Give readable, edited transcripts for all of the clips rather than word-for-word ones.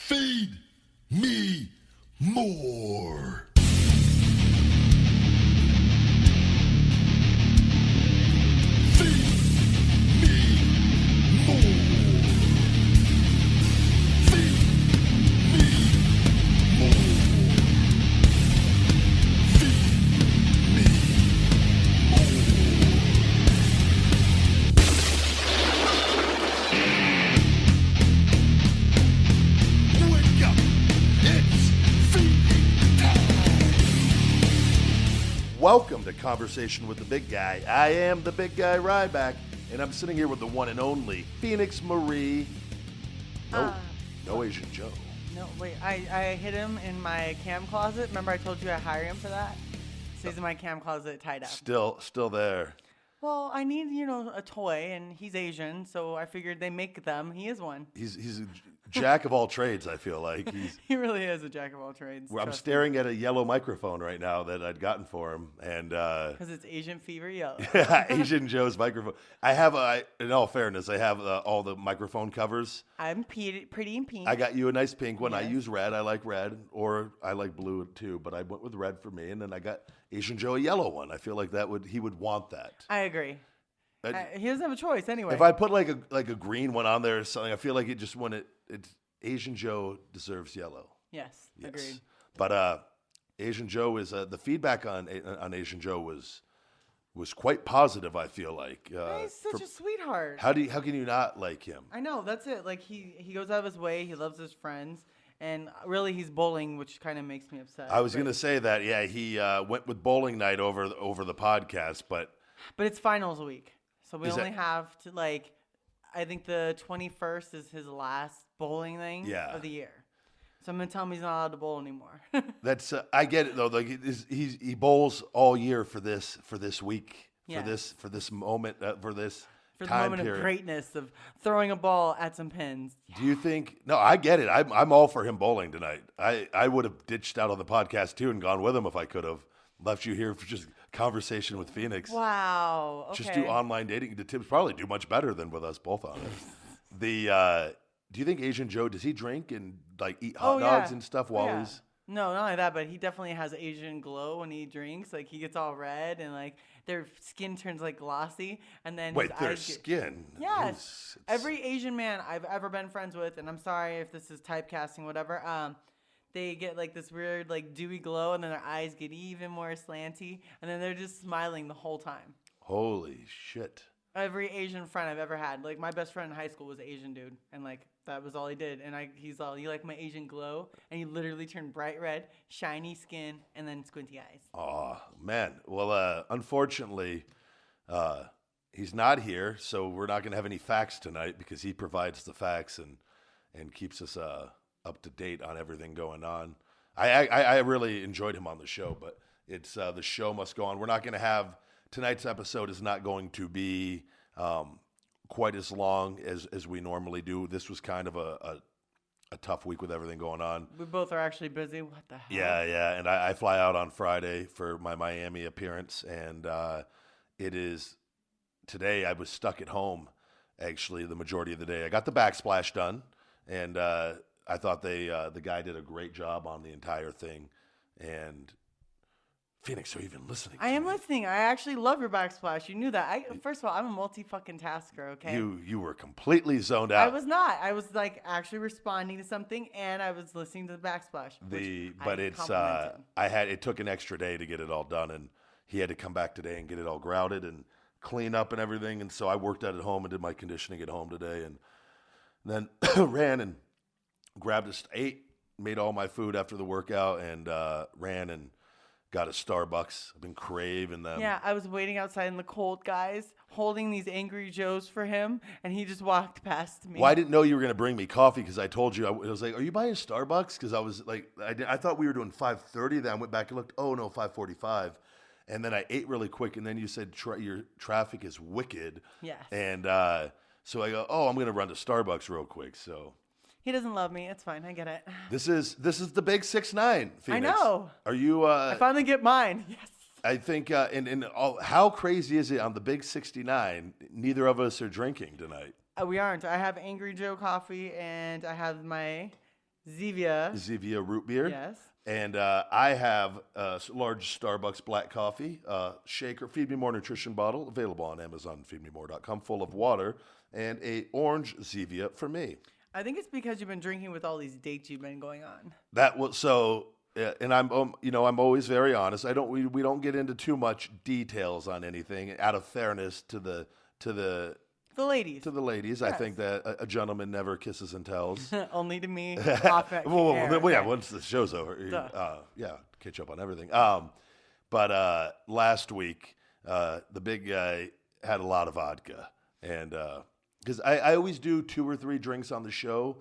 Feed me more. Feed me more. Feed me more. Feed me more. Wake up! It's feeding time! Welcome to Conversation with the Big Guy. I am the Big Guy Ryback, and I'm sitting here with the one and only Phoenix Marie. No Asian Joe. No, wait, I hid him in my cam closet. Remember I told you I hire him for that? So he's in my cam closet tied up. Still there. Well, I need, a toy, and he's Asian, so I figured they make them. He is one. He's a jack of all trades, I feel like. He really is a jack of all trades. I'm staring at a yellow microphone right now that I'd gotten for him, and Because it's Asian fever yellow. Asian Joe's microphone. I have, in all fairness, I have all the microphone covers. I'm pretty in pink. I got you a nice pink one. I Yes. use red. I like red, or I like blue too. But I went with red for me, and then I got Asian Joe a yellow one. I feel like he would want that. I agree. He doesn't have a choice anyway. If I put like a green one on there or something, I feel like it's Asian Joe deserves yellow. Yes, agreed. But Asian Joe is the feedback on Asian Joe was quite positive. I feel like He's such a sweetheart. how can you not like him? I know, that's it. Like, he goes out of his way. He loves his friends. And really, he's bowling, which kind of makes me upset. I was gonna say that. Yeah, he went with bowling night over the podcast, but But it's finals week. So we Is only that- have to, I think the 21st is his last bowling thing Yeah. of the year. So I'm going to tell him he's not allowed to bowl anymore. that's I get it though. Like he bowls all year for this week, Yeah. for this moment, for this For the time moment period. of greatness of throwing a ball at some pins. Do you think? No, I get it. I'm all for him bowling tonight. I would have ditched out on the podcast too and gone with him if I could have. Left you here for just conversation with Phoenix. Wow. Okay. Just do online dating. The tips probably do much better than with us both on it. Do you think Asian Joe, does he drink and eat hot dogs and stuff while he's? No, not only that, but he definitely has Asian glow when he drinks. Like, he gets all red and their skin turns glossy, and then Wait, his their eyes get- skin. Yes. It's- Every Asian man I've ever been friends with, and I'm sorry if this is typecasting, whatever, they get this weird dewy glow, and then their eyes get even more slanty, and then they're just smiling the whole time. Holy shit. Every Asian friend I've ever had, my best friend in high school was an Asian dude, and that was all he did. And he's all, "You like my Asian glow?" And he literally turned bright red, shiny skin, and then squinty eyes. Oh, man. Well, unfortunately, he's not here, so we're not going to have any facts tonight because he provides the facts and keeps us up to date on everything going on. I really enjoyed him on the show, but it's the show must go on. We're not going to have tonight's episode is not going to be quite as long as we normally do. This was kind of a tough week with everything going on. We both are actually busy. What the hell? Yeah, and I fly out on Friday for my Miami appearance, and it is today. I was stuck at home actually the majority of the day. I got the backsplash done, and I thought the guy did a great job on the entire thing. And Phoenix, are you even listening? I am listening. I actually love your backsplash. You knew that. First of all, I'm a multi-fucking-tasker, okay? You were completely zoned out. I was not. I was actually responding to something, and I was listening to the backsplash. It took an extra day to get it all done, and he had to come back today and get it all grouted and clean up and everything. And so I worked out at home and did my conditioning at home today, and then ran and ate, made all my food after the workout, and ran and got a Starbucks. I've been craving them. Yeah, I was waiting outside in the cold, guys, holding these Angry Joes for him, and he just walked past me. Well, I didn't know you were going to bring me coffee because I told you. I was like, "Are you buying Starbucks?" Because I was I thought we were doing 5:30. Then I went back and looked. Oh no, 5:45. And then I ate really quick. And then you said your traffic is wicked. Yes. And so I go, "Oh, I'm going to run to Starbucks real quick." So He doesn't love me. It's fine. I get it. this is the big 6'9", Phoenix. I know. Are you? I finally get mine. Yes. I think, how crazy is it on the big 69? Neither of us are drinking tonight. We aren't. I have Angry Joe coffee, and I have my Zevia root beer. Yes. And I have a large Starbucks black coffee, shaker, Feed Me More nutrition bottle, available on Amazon, feedmemore.com, full of water, and a orange Zevia for me. I think it's because you've been drinking with all these dates you've been going on. That was so, and I'm I'm always very honest. We don't get into too much details on anything out of fairness to the ladies. To the ladies, Yes. I think that a gentleman never kisses and tells. Only to me. Off at Well, air. yeah, Okay. once the show's over, Duh. catch up on everything. But last week, the big guy had a lot of vodka, and because I always do 2 or 3 drinks on the show,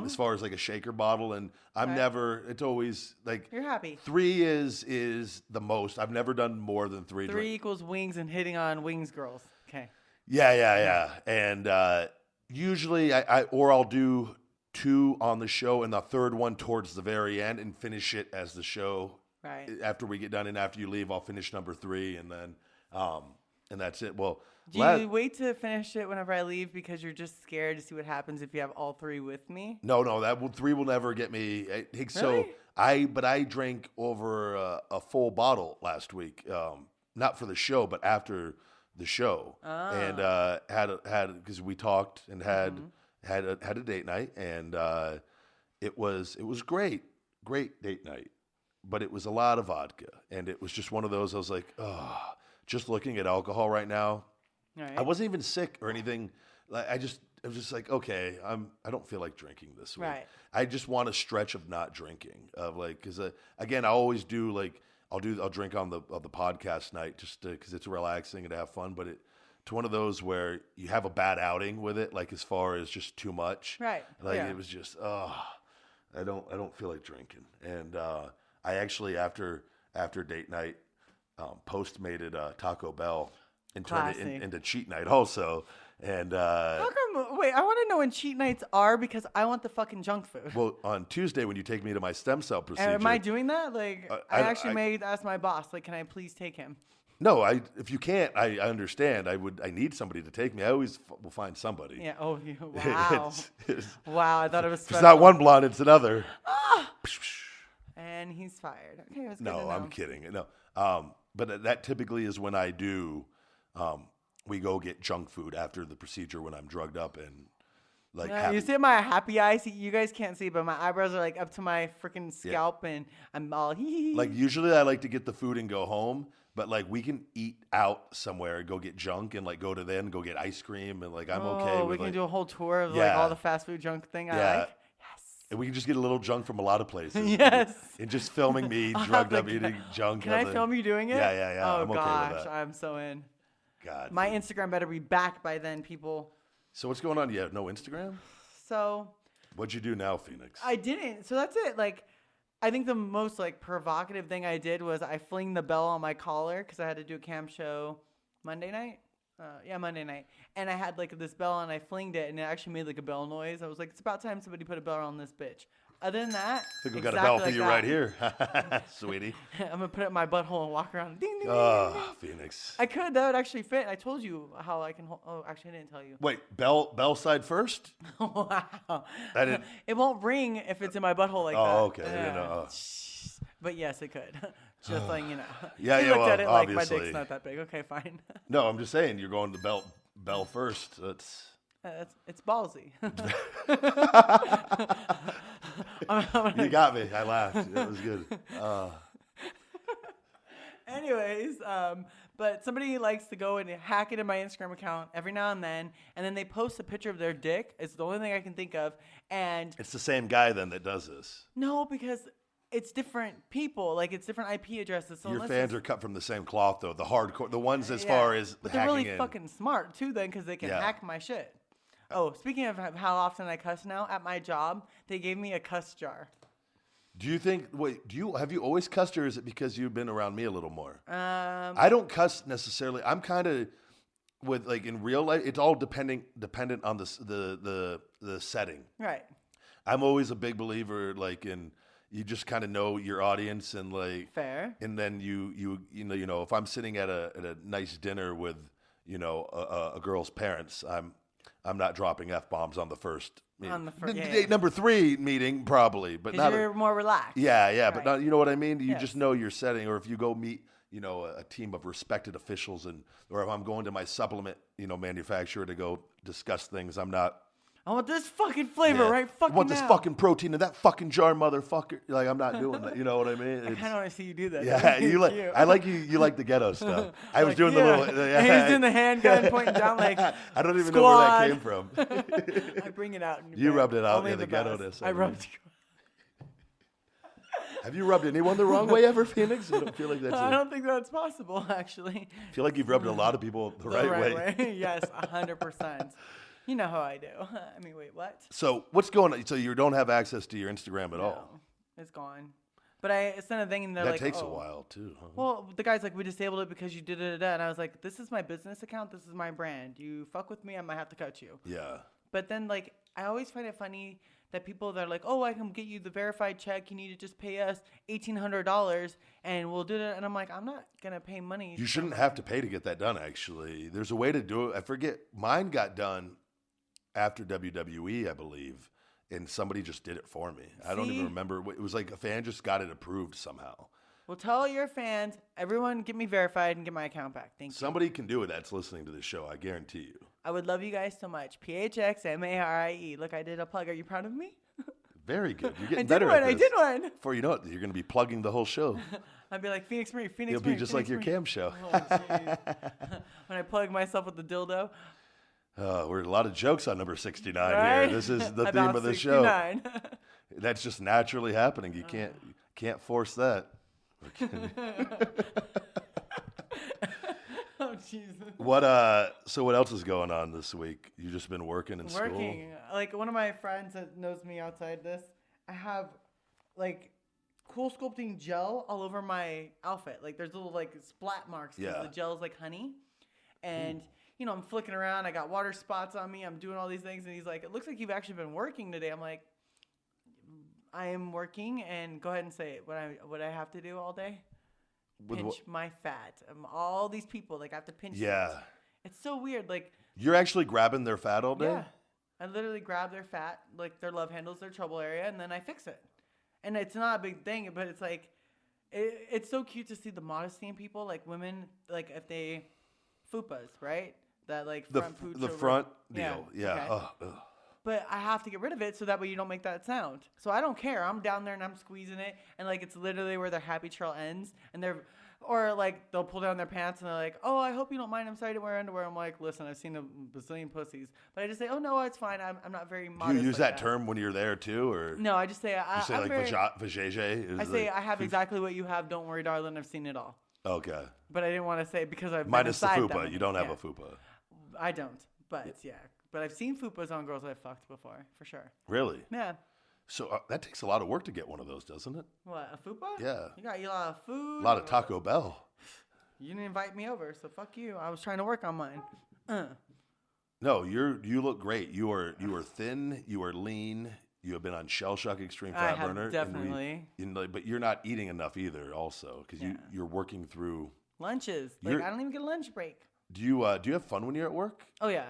as far as like a shaker bottle, and I'm Okay. never. It's always like You're happy. 3 is the most. I've never done more than 3. 3 equals wings and hitting on wings girls. Okay. Yeah. And usually I'll do 2 on the show and the third one towards the very end and finish it as the show. Right. After we get done and after you leave, I'll finish number 3 and then and that's it. Well, Do you wait to finish it whenever I leave because you're just scared to see what happens if you have all 3 with me? no, 3 will never get me. So Really? I drank over a full bottle last week, not for the show, but after the show, and had because we talked and had a date night, and it was great date night, but it was a lot of vodka, and it was just one of those. I was like, oh, just looking at alcohol right now. Right. I wasn't even sick or anything. Like I was just like, okay, I don't feel like drinking this week. Right. I just want a stretch of not drinking, of like, because again, I always do like. I'll drink on the podcast night just because it's relaxing and to have fun. But it's one of those where you have a bad outing with it, like as far as just too much. Right. Like Yeah. it was just I don't feel like drinking. And I actually after date night postmated Taco Bell and turned it Classy. into cheat night also. And How come? Wait, I want to know when cheat nights are because I want the fucking junk food. well, on Tuesday when you take me to my stem cell procedure. Am I doing that? Like, I actually I- may ask my boss, like, can I please take him? No, if you can't, I understand. I need somebody to take me. I always will find somebody. Yeah. Oh, wow. Wow. I thought it was If special. it's not one blonde, it's another. And he's fired. Okay, it was good No, to know. I'm kidding. No, but that typically is when I do. We go get junk food after the procedure when I'm drugged up and like. You see my happy eyes? See, you guys can't see, but my eyebrows are like up to my freaking scalp, and I'm all hee hee. Like usually, I like to get the food and go home. But like we can eat out somewhere, go get junk, and like go get ice cream, and like I'm okay with we can like, do a whole tour of like Yeah. all the fast food junk thing. I Yeah. like. and we can just get a little junk from a lot of places. Yes. And just filming me drugged up eating junk. Can I film you doing it? Yeah. Oh I'm okay gosh, with that. I'm so in. God. My Instagram better be back by then, people. So what's going on? You have no Instagram? So What'd you do now, Phoenix? I didn't. So that's it. Like, I think the most like provocative thing I did was I flinged the bell on my collar because I had to do a cam show Monday night. Monday night. And I had like this bell and I flinged it and it actually made like a bell noise. I was like, it's about time somebody put a bell on this bitch. Other than that, I think we got exactly a bell for like you that. right here, sweetie. I'm gonna put it in my butthole and walk around. Ding, ding, ding, ding, ding. Oh, Phoenix. I could. That would actually fit. I told you how I can. Oh, actually, I didn't tell you. Wait, bell side first? Wow. I didn't. It won't ring if it's in my butthole like that. Oh, okay. I didn't know. But yes, it could. Just letting you know. Yeah, He yeah, looked at well, it like my obviously. dick's not that big. Okay, fine. No, I'm just saying you're going to bell first. That's. It's ballsy. You got me. I laughed. It was good. Anyways, but somebody likes to go and hack it in my Instagram account every now and then they post a picture of their dick. It's the only thing I can think of. And It's the same guy then that does this. no, because it's different people. Like, it's different IP addresses. So Your unless fans it's- are cut from the same cloth, though. The hardcore, the ones as Yeah. far as But they're hacking really in. fucking smart too, then, because they can Yeah. hack my shit. Oh, speaking of how often I cuss now, at my job, they gave me a cuss jar. Do you think? Wait, have you always cussed, or is it because you've been around me a little more? I don't cuss necessarily. I'm kind of with like in real life. It's all dependent on the setting. right. I'm always a big believer like in you just kind of know your audience and like Fair. and then you know if I'm sitting at a nice dinner with a girl's parents, I'm not dropping F-bombs on the first On the first, date number 3 meeting, probably, but not. You're more relaxed. Yeah, but Right. not, you know what I mean? You Yes. just know you're setting, or if you go meet, a team of respected officials, or if I'm going to my supplement, manufacturer to go discuss things, I'm not. I want this fucking flavor right fucking I want this now. fucking protein in that fucking jar, motherfucker. Like, I'm not doing that. You know what I mean? I kind of want to see you do that. Yeah, That'd be cute. I like you. You like the ghetto stuff. I was Like, doing the little. And he's doing the handgun pointing down like. I don't even squad. know where that came from. I bring it out. In your You bed. rubbed it out, Only yeah, the best. ghetto-ness, I I rubbed. Have you rubbed anyone the wrong way ever, Phoenix? I don't feel like that's. I don't think that's possible, actually. I feel like you've rubbed a lot of people the right way. Yes, 100%. You know how I do. I mean, wait, what? So what's going on? So you don't have access to your Instagram at all? No, it's gone. But I sent a thing and they're That like, takes a oh. while too. Huh? Well, the guy's like, we disabled it because you did it, and I was like, this is my business account. This is my brand. You fuck with me, I might have to cut you. Yeah. But then, like, I always find it funny that people that are like, oh, I can get you the verified check. You need to just pay us $1,800 and we'll do it. And I'm like, I'm not going to pay money. You shouldn't have to pay to get that done, actually. There's a way to do it. I forget. Mine got done after WWE, I believe, and somebody just did it for me. I don't even remember. It was like a fan just got it approved somehow. Well, tell your fans, everyone get me verified and get my account back. Thank you. Somebody can do it that's listening to this show, I guarantee you. I would love you guys so much. PHXMARIE. Look, I did a plug. Are you proud of me? Very good. You're getting I did better one. at this. I did one. Before you know it, you're going to be plugging the whole show. I'd be like, Phoenix Marie, Phoenix It'll Marie. be just Phoenix like your Marie. cam show. Oh, jeez. When I plug myself with the dildo. We're a lot of jokes on number 69 Right? here. This is the theme About of the show. 69. That's just naturally happening. You can't force that. Oh, Jesus. So what else is going on this week? You just been working in school? Working. Like, one of my friends that knows me outside this, I have, like, CoolSculpting gel all over my outfit. Like, there's little, like, splat marks because the gel's like honey. And, I'm flicking around. I got water spots on me. I'm doing all these things. And he's like, it looks like you've actually been working today. I'm like, I am working. And go ahead and say it. What I have to do all day? Pinch my fat. All these people, like, I have to pinch Yeah. it. It's so weird. Like, You're actually grabbing their fat all day? yeah. I literally grab their fat, like their love handles, their trouble area, and then I fix it. And it's not a big thing, but it's like, it's so cute to see the modesty in people, like women, like if they fupas, right? That like front pooch the over- front deal. Yeah. okay. Ugh. But I have to get rid of it so that way you don't make that sound. So I don't care. I'm down there and I'm squeezing it, and like it's literally where their happy trail ends, and or like they'll pull down their pants and they're like, "Oh, I hope you don't mind. I'm sorry to wear underwear." I'm like, "Listen, I've seen a bazillion pussies," but I just say, "Oh no, it's fine. I'm not very modest." Do you use like that term when you're there too, or No, I just say you say I'm like very, vajayjay? I say I have exactly what you have. Don't worry, darling. I've seen it all. Okay. But I didn't want to say it because I've Minus the been inside fupa. them. You don't have Yeah. a fupa. I don't, but yeah. But I've seen fupas on girls I've fucked before, for sure. Really? Yeah. So that takes a lot of work to get one of those, doesn't it? What, a fupa? Yeah. You got a lot of food. A lot of Taco Bell. You didn't invite me over, so fuck you. I was trying to work on mine. No, you look great. You are thin. You are lean. You have been on Shell Shock Extreme I Fat have Burner. definitely. But you're not eating enough either. Also, because you're working through Lunches. Like, I don't even get a lunch break. Do you have fun when you're at work? Oh, yeah.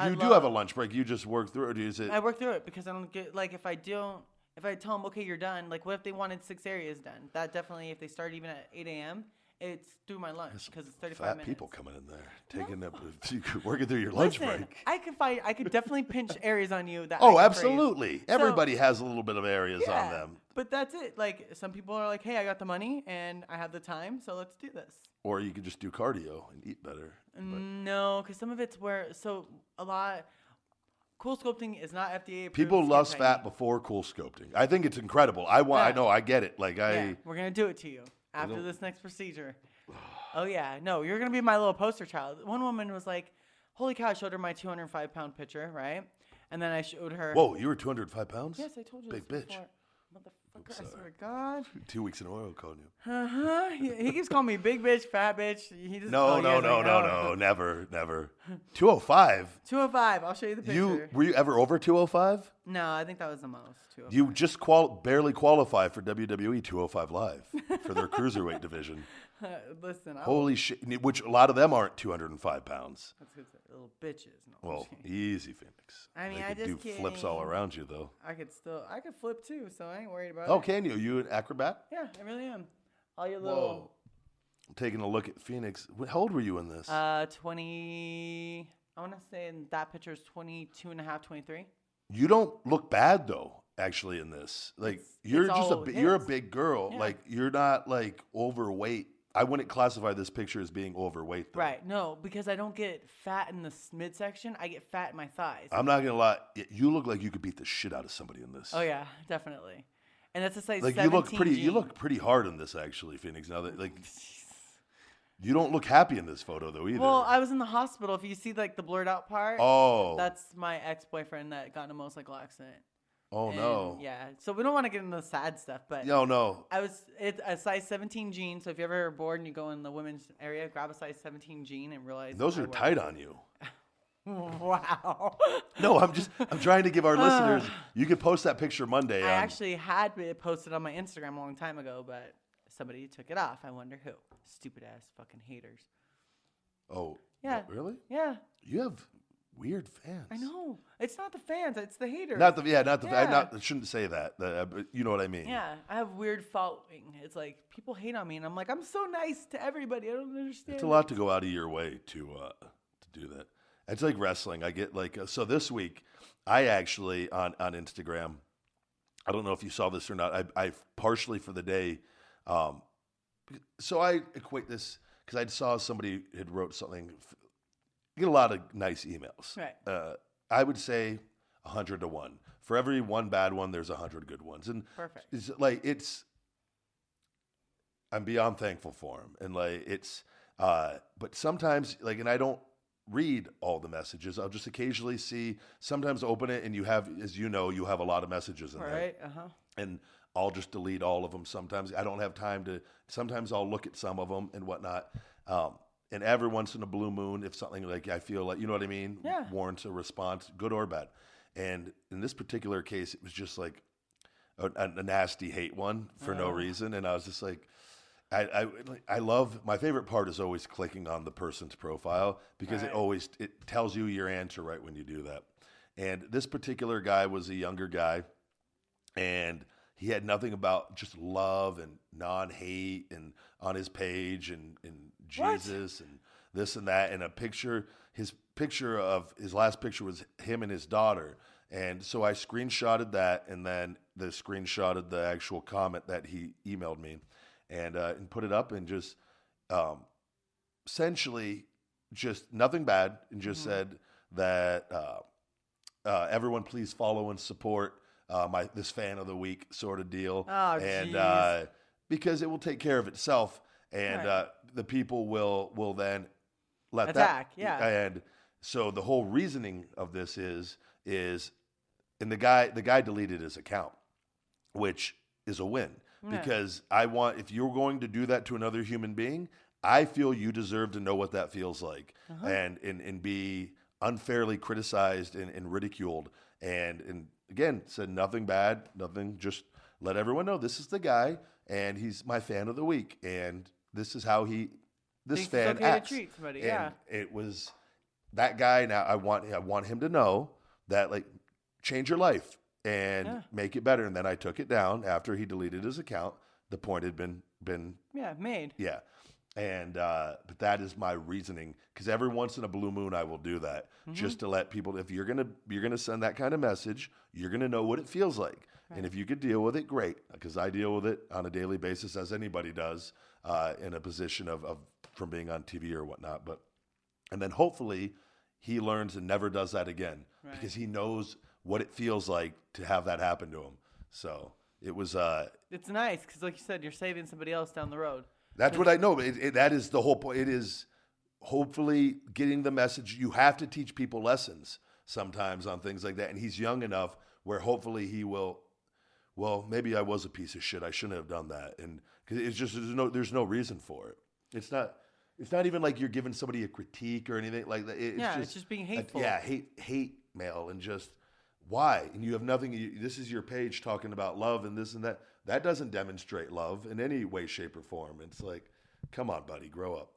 You do have a lunch break. You just work through it, or is it? I work through it because I don't get, like, if I tell them, okay, you're done, like, what if they wanted 6 areas done? That definitely, if they start even at 8 a.m., it's through my lunch because it's 35 fat minutes. people coming in there, taking up, working through your lunch Listen, break. I could definitely pinch areas on you that Oh, I can absolutely. praise. Everybody has a little bit of areas Yeah, on them. but that's it. Like, some people are like, hey, I got the money and I have the time, so let's do this. Or you could just do cardio and eat better. No, because some of it's CoolSculpting is not FDA approved. People skin lost tightening. fat before CoolSculpting. I think it's incredible. I know, I get it. Like Yeah, we're gonna do it to you after don't- this next procedure. Oh yeah, no, you're gonna be my little poster child. One woman was like, "Holy cow!" I showed her my 205-pound picture, right? And then I showed her. Whoa, you were 205 pounds? Yes, I told you. Big this bitch. before. I swear to God. 2 weeks in a row calling you. He keeps calling me big bitch, fat bitch. He just No, never. 205. 205. I'll show you the picture. Were you ever over 205? No, I think that was the most. 205. You just barely qualify for WWE 205 Live for their cruiserweight division. Listen, Holy shit! Which a lot of them aren't 205 pounds. That's because they're little bitches. No, Well, easy, Phoenix. I mean, they I could just do flips all around you though. I could flip too, so I ain't worried about Oh, it. can you? Are you an acrobat? Yeah, I really am. All your little. Whoa. Taking a look at Phoenix. How old were you in this? 20. I want to say in that picture is 22 and a half, 23. You don't look bad though. Actually, in this, like you're just you're a big girl. Yeah. Like you're not like overweight. I wouldn't classify this picture as being overweight, though. Right. No, because I don't get fat in the midsection. I get fat in my thighs. I'm not gonna lie. You look like you could beat the shit out of somebody in this. Oh yeah, definitely. And that's a size Like 17 you look pretty. jean. You look pretty hard in this, actually, Phoenix. Now that like, you don't look happy in this photo though either. Well, I was in the hospital. If you see like the blurred out part, oh, that's my ex-boyfriend that got in a motorcycle accident. oh And, no. Yeah. So we don't want to get into the sad stuff, but No. it's a size 17 jean. So if you're ever bored and you go in the women's area, grab a size 17 jean and realize Those I are wear tight them. on you. Wow. No, I'm trying to give our listeners. You can post that picture Monday. I actually had it posted on my Instagram a long time ago, but somebody took it off. I wonder who. Stupid ass fucking haters. Oh. Yeah. Really? Yeah. You have weird fans. I know. It's not the fans. It's the haters. Not the Yeah. I shouldn't say that. But you know what I mean. Yeah, I have weird following. It's like people hate on me, and I'm like, I'm so nice to everybody. I don't understand. It's a lot to go out of your way to do that. It's like wrestling. I get like so this week. I actually on Instagram. I don't know if you saw this or not. I partially for the day. So I equate this because I saw somebody had wrote something. You get a lot of nice emails. Right. I would say 100 to 1. For every one bad one, there's 100 good ones. And Perfect. I'm beyond thankful for them. And but sometimes and I don't read all the messages. I'll just occasionally see, sometimes open it and you have, as you know, you have a lot of messages in there. Right. And I'll just delete all of them. Sometimes I don't have time to, sometimes I'll look at some of them and whatnot. And every once in a blue moon, if something like I feel like, you know what I mean? Yeah. Warrants a response, good or bad. And in this particular case, it was just like a nasty hate one for no reason. And I was just like, I love, my favorite part is always clicking on the person's profile because it tells you your answer right when you do that. And this particular guy was a younger guy and he had nothing about just love and non-hate and on his page and Jesus and this and that. And his last picture was him and his daughter. And so I screenshotted that and then screenshotted the actual comment that he emailed me and put it up and just essentially just nothing bad and just said that everyone please follow and support this fan of the week sort of deal. Oh, and because it will take care of itself and the people will then let Attack, that. yeah. And so the whole reasoning of this is and the guy deleted his account, which is a win. Because if you're going to do that to another human being, I feel you deserve to know what that feels like and be unfairly criticized and ridiculed. And again, said nothing bad, nothing, just let everyone know this is the guy and he's my fan of the week. And this is how this fan it's okay acts. to treat somebody, and it was that guy. Now I want him to know that change your life. And make it better. And then I took it down after he deleted his account. The point had been made. Yeah. And but that is my reasoning because every once in a blue moon I will do that just to let people. If you're gonna send that kind of message, you're gonna know what it feels like. Right. And if you could deal with it, great. Because I deal with it on a daily basis as anybody does in a position of from being on TV or whatnot. And then hopefully he learns and never does that again because he knows what it feels like to have that happen to him. So it was. It's nice because, like you said, you're saving somebody else down the road. That's what I know. That is the whole point. It is hopefully getting the message. You have to teach people lessons sometimes on things like that. And he's young enough where hopefully he will well, maybe I was a piece of shit. I shouldn't have done that. And cause it's just there's no reason for it. It's not even like you're giving somebody a critique or anything like that. It's just being hateful. Hate mail and just why? And you have nothing. This is your page talking about love and this and that. That doesn't demonstrate love in any way, shape, or form. It's like, come on, buddy, grow up.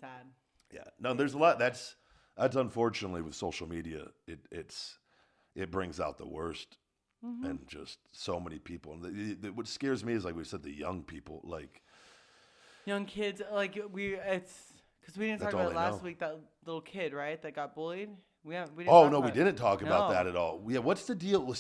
Sad. Yeah. No, there's a lot. That's unfortunately with social media. It brings out the worst. And just so many people. And what scares me is, like we said, the young people, like young kids. Like it's because we didn't talk about it last week. That little kid, right, that got bullied. We didn't. We didn't talk about that at all. Yeah, what's the deal?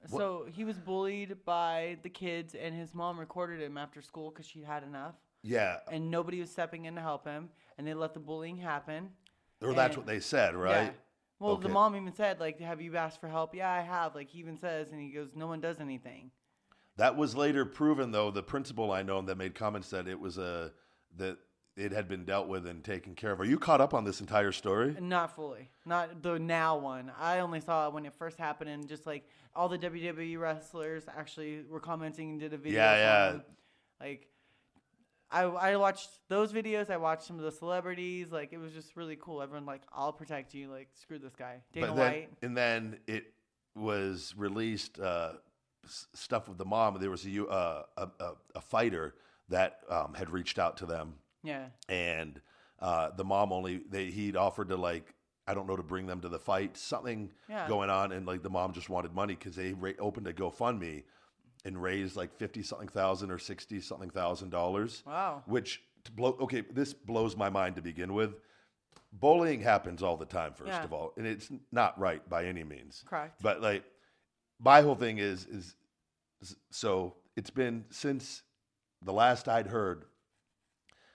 So he was bullied by the kids, and his mom recorded him after school because she had enough. Yeah. And nobody was stepping in to help him, and they let the bullying happen. Or that's what they said, right? Yeah. Well, the mom even said, like, have you asked for help? Yeah, I have. Like, he even says, and he goes, no one does anything. That was later proven, though. The principal I know that made comments said it was that it had been dealt with and taken care of. Are you caught up on this entire story? Not fully. Not the now one. I only saw it when it first happened, and just, like, all the WWE wrestlers actually were commenting and did a video. Yeah. Like, I watched those videos. I watched some of the celebrities. Like, it was just really cool. Everyone, like, I'll protect you. Like, screw this guy. Dana White. And then it was released stuff with the mom. There was a fighter that had reached out to them. Yeah. And the mom he'd offered to, like, I don't know, to bring them to the fight. Something going on. And, like, the mom just wanted money because they opened a GoFundMe and raised like 50-something thousand or 60-something $1,000. Wow. Which this blows my mind to begin with. Bullying happens all the time, first of all, and it's not right by any means. Correct. But like, my whole thing is so it's been since the last I'd heard,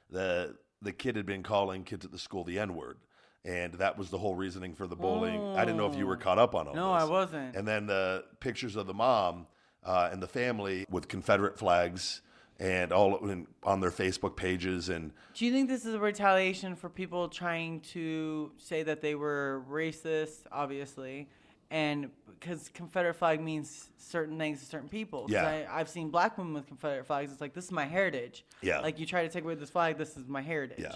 the kid had been calling kids at the school the N-word. And that was the whole reasoning for the bullying. I didn't know if you were caught up on all this. No, I wasn't. And then the pictures of the mom and the family with Confederate flags and all on their Facebook pages. And do you think this is a retaliation for people trying to say that they were racist, obviously, and because Confederate flag means certain things to certain people? Yeah. I've seen black women with Confederate flags. It's like, this is my heritage. Yeah. Like, you try to take away this flag, this is my heritage. Yeah.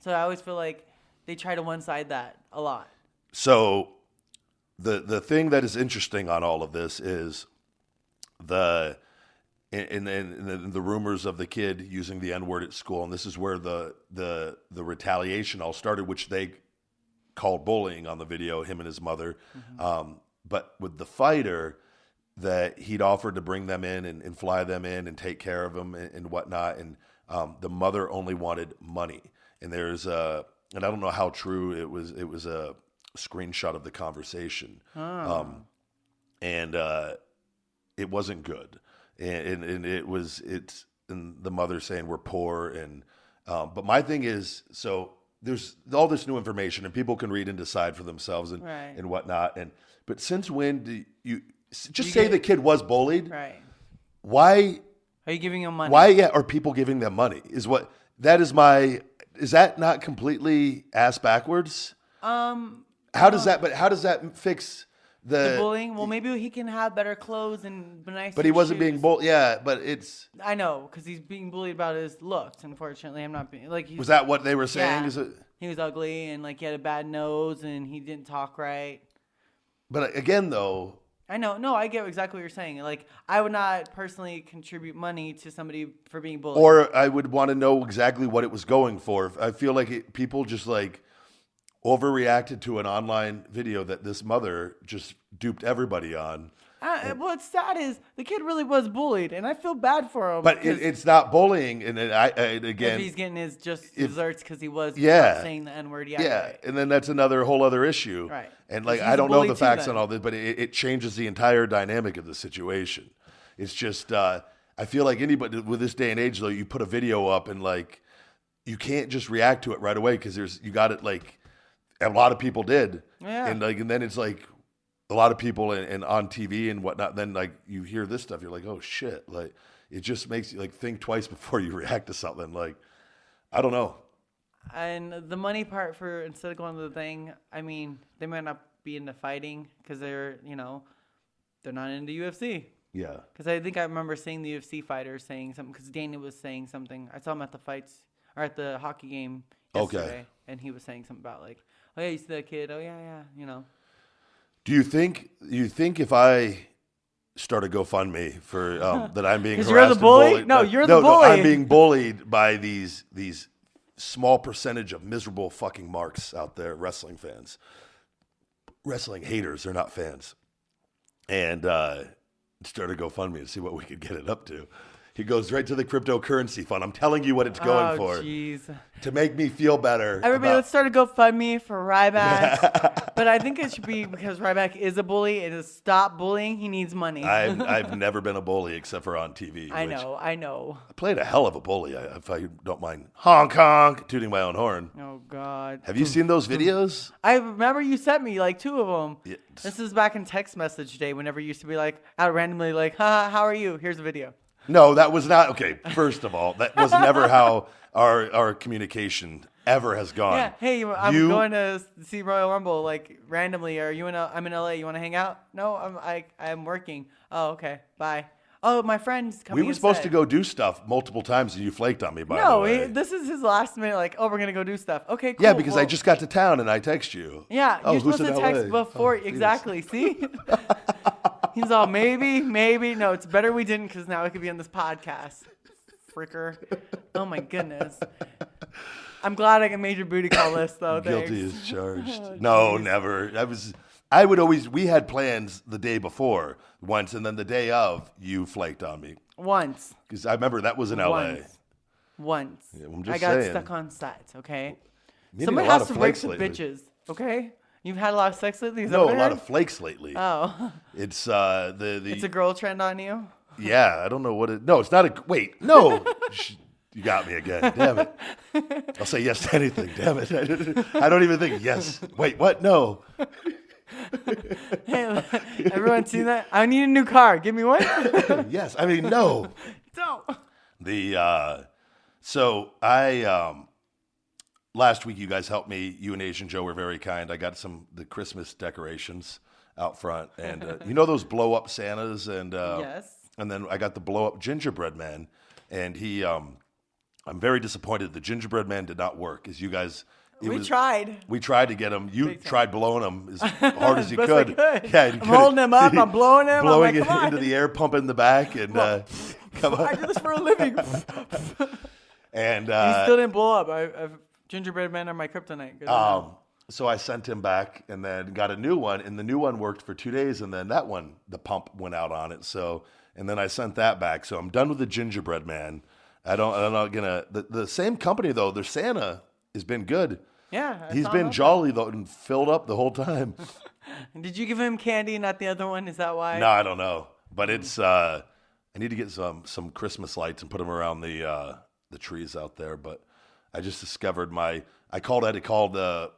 So I always feel like they try to one-side that a lot. So the thing that is interesting on all of this is the rumors of the kid using the N-word at school, and this is where the retaliation all started, which they called bullying on the video, him and his mother. But with the fighter, that he'd offered to bring them in and fly them in and take care of them and whatnot, and the mother only wanted money. And there's and I don't know how true it was. It was a screenshot of the conversation, and it wasn't good, and it's the mother saying we're poor, and but my thing is, so there's all this new information and people can read and decide for themselves and whatnot, but since when do you just say the kid was bullied? Right. Why are you giving them money? Why are people giving them money? Is that not completely ass backwards? How does that fix the bullying? Well, maybe he can have better clothes and nicer But he wasn't shoes. being bullied. Yeah, but it's. I know, because he's being bullied about his looks. Unfortunately, I'm not being like. Was that what they were saying? Yeah, Is it? He was ugly and like he had a bad nose and he didn't talk right. But again, though. I know. No, I get exactly what you're saying. Like, I would not personally contribute money to somebody for being bullied. Or I would want to know exactly what it was going for. I feel like people just like overreacted to an online video that this mother just duped everybody on. What's sad is the kid really was bullied, and I feel bad for him. But it's not bullying, and again, if he's getting his desserts because he was saying the N-word, and then that's another whole other issue, right? And like I don't know the facts on all this, but it changes the entire dynamic of the situation. It's just I feel like anybody with this day and age, though, you put a video up and like you can't just react to it right away because you got it like a lot of people did, and then it's like. A lot of people and on TV and whatnot, then like you hear this stuff, you're like, oh shit. Like it just makes you like think twice before you react to something. Like, I don't know. And the money part for instead of going to the thing, I mean, they might not be into fighting because they're not into UFC. Yeah. Because I think I remember seeing the UFC fighters saying something. Because Dana was saying something. I saw him at the fights or at the hockey game yesterday, and he was saying something about like, "Oh yeah, you see that kid? Oh yeah, you know." Do you think if I start a GoFundMe for that I'm being harassed you're the and bully? bullied? No, you're the bully. No, I'm being bullied by these small percentage of miserable fucking marks out there, wrestling fans, wrestling haters. They're not fans, and start a GoFundMe to see what we could get it up to. He goes right to the cryptocurrency fund. I'm telling you what it's going for. Jeez. To make me feel better. Everybody, let's start a GoFundMe for Ryback. But I think it should be because Ryback is a bully, and to stop bullying, he needs money. I've never been a bully except for on TV. I know. I played a hell of a bully, if I don't mind. Honk, honk, tooting my own horn. Oh, God. Have you seen those videos? I remember you sent me like 2 of them. Yeah. This is back in text message day whenever you used to be like, out randomly like, haha, how are you? Here's a video. No, that was not. Okay, first of all, that was never how our communication ever has gone. Yeah, hey, I'm going to see Royal Rumble. Like randomly, I'm in LA. You want to hang out? No, I'm working. Oh, okay, bye. Oh, my friend's coming. We were supposed to go do stuff multiple times, and you flaked on me. By the way, this is his last minute. Like, oh, we're gonna go do stuff. Okay, cool. Yeah, because I just got to town and I text you. Yeah, oh, you're supposed who's to in text LA? before. Exactly. See. He's all maybe. No, it's better we didn't because now it could be on this podcast. Fricker. Oh my goodness. I'm glad I made your booty call list though. Guilty Thanks. as charged. Oh, no, never. We had plans the day before once, and then the day of, you flaked on me. Once. Because I remember that was in LA. Once. Yeah, I'm just I got saying. stuck on set, okay? Meeting Somebody a lot has of to rape flakes some lately. bitches, okay? You've had a lot of sex lately? Is that No, what a I lot heard? of flakes lately. Oh. It's It's a girl trend on you? yeah, I don't know what it. No, it's not a. Wait, no. You got me again. Damn it. I'll say yes to anything. Damn it. I don't even think yes. Wait, what? No. Hey, everyone seen that? I need a new car. Give me one. Yes. I mean, no. Don't. So I last week you guys helped me. You and Asian Joe were very kind. I got the Christmas decorations out front, and you know those blow up Santas, and Yes. and then I got the blow up gingerbread man, and he I'm very disappointed the gingerbread man did not work. As you guys, We tried. We tried to get him. You Big time. tried blowing him as hard as you Best could. I could. Yeah, you I'm could. holding him up. I'm blowing him. blowing I'm like, it come on. into the air, pumping in the back, and come on. I do this for a living. And He still didn't blow up. Gingerbread men are my kryptonite. Good to know. so I sent him back, and then got a new one, and the new one worked for 2 days, and then that one, the pump went out on it. So, and then I sent that back. So I'm done with the gingerbread man. I'm not gonna. The same company though. Their Santa has been good. Yeah. I He's saw been him. jolly though and filled up the whole time. Did you give him candy, not the other one? Is that why? No, I don't know, but it's. I need to get some Christmas lights and put them around the trees out there. But I just discovered I had to call the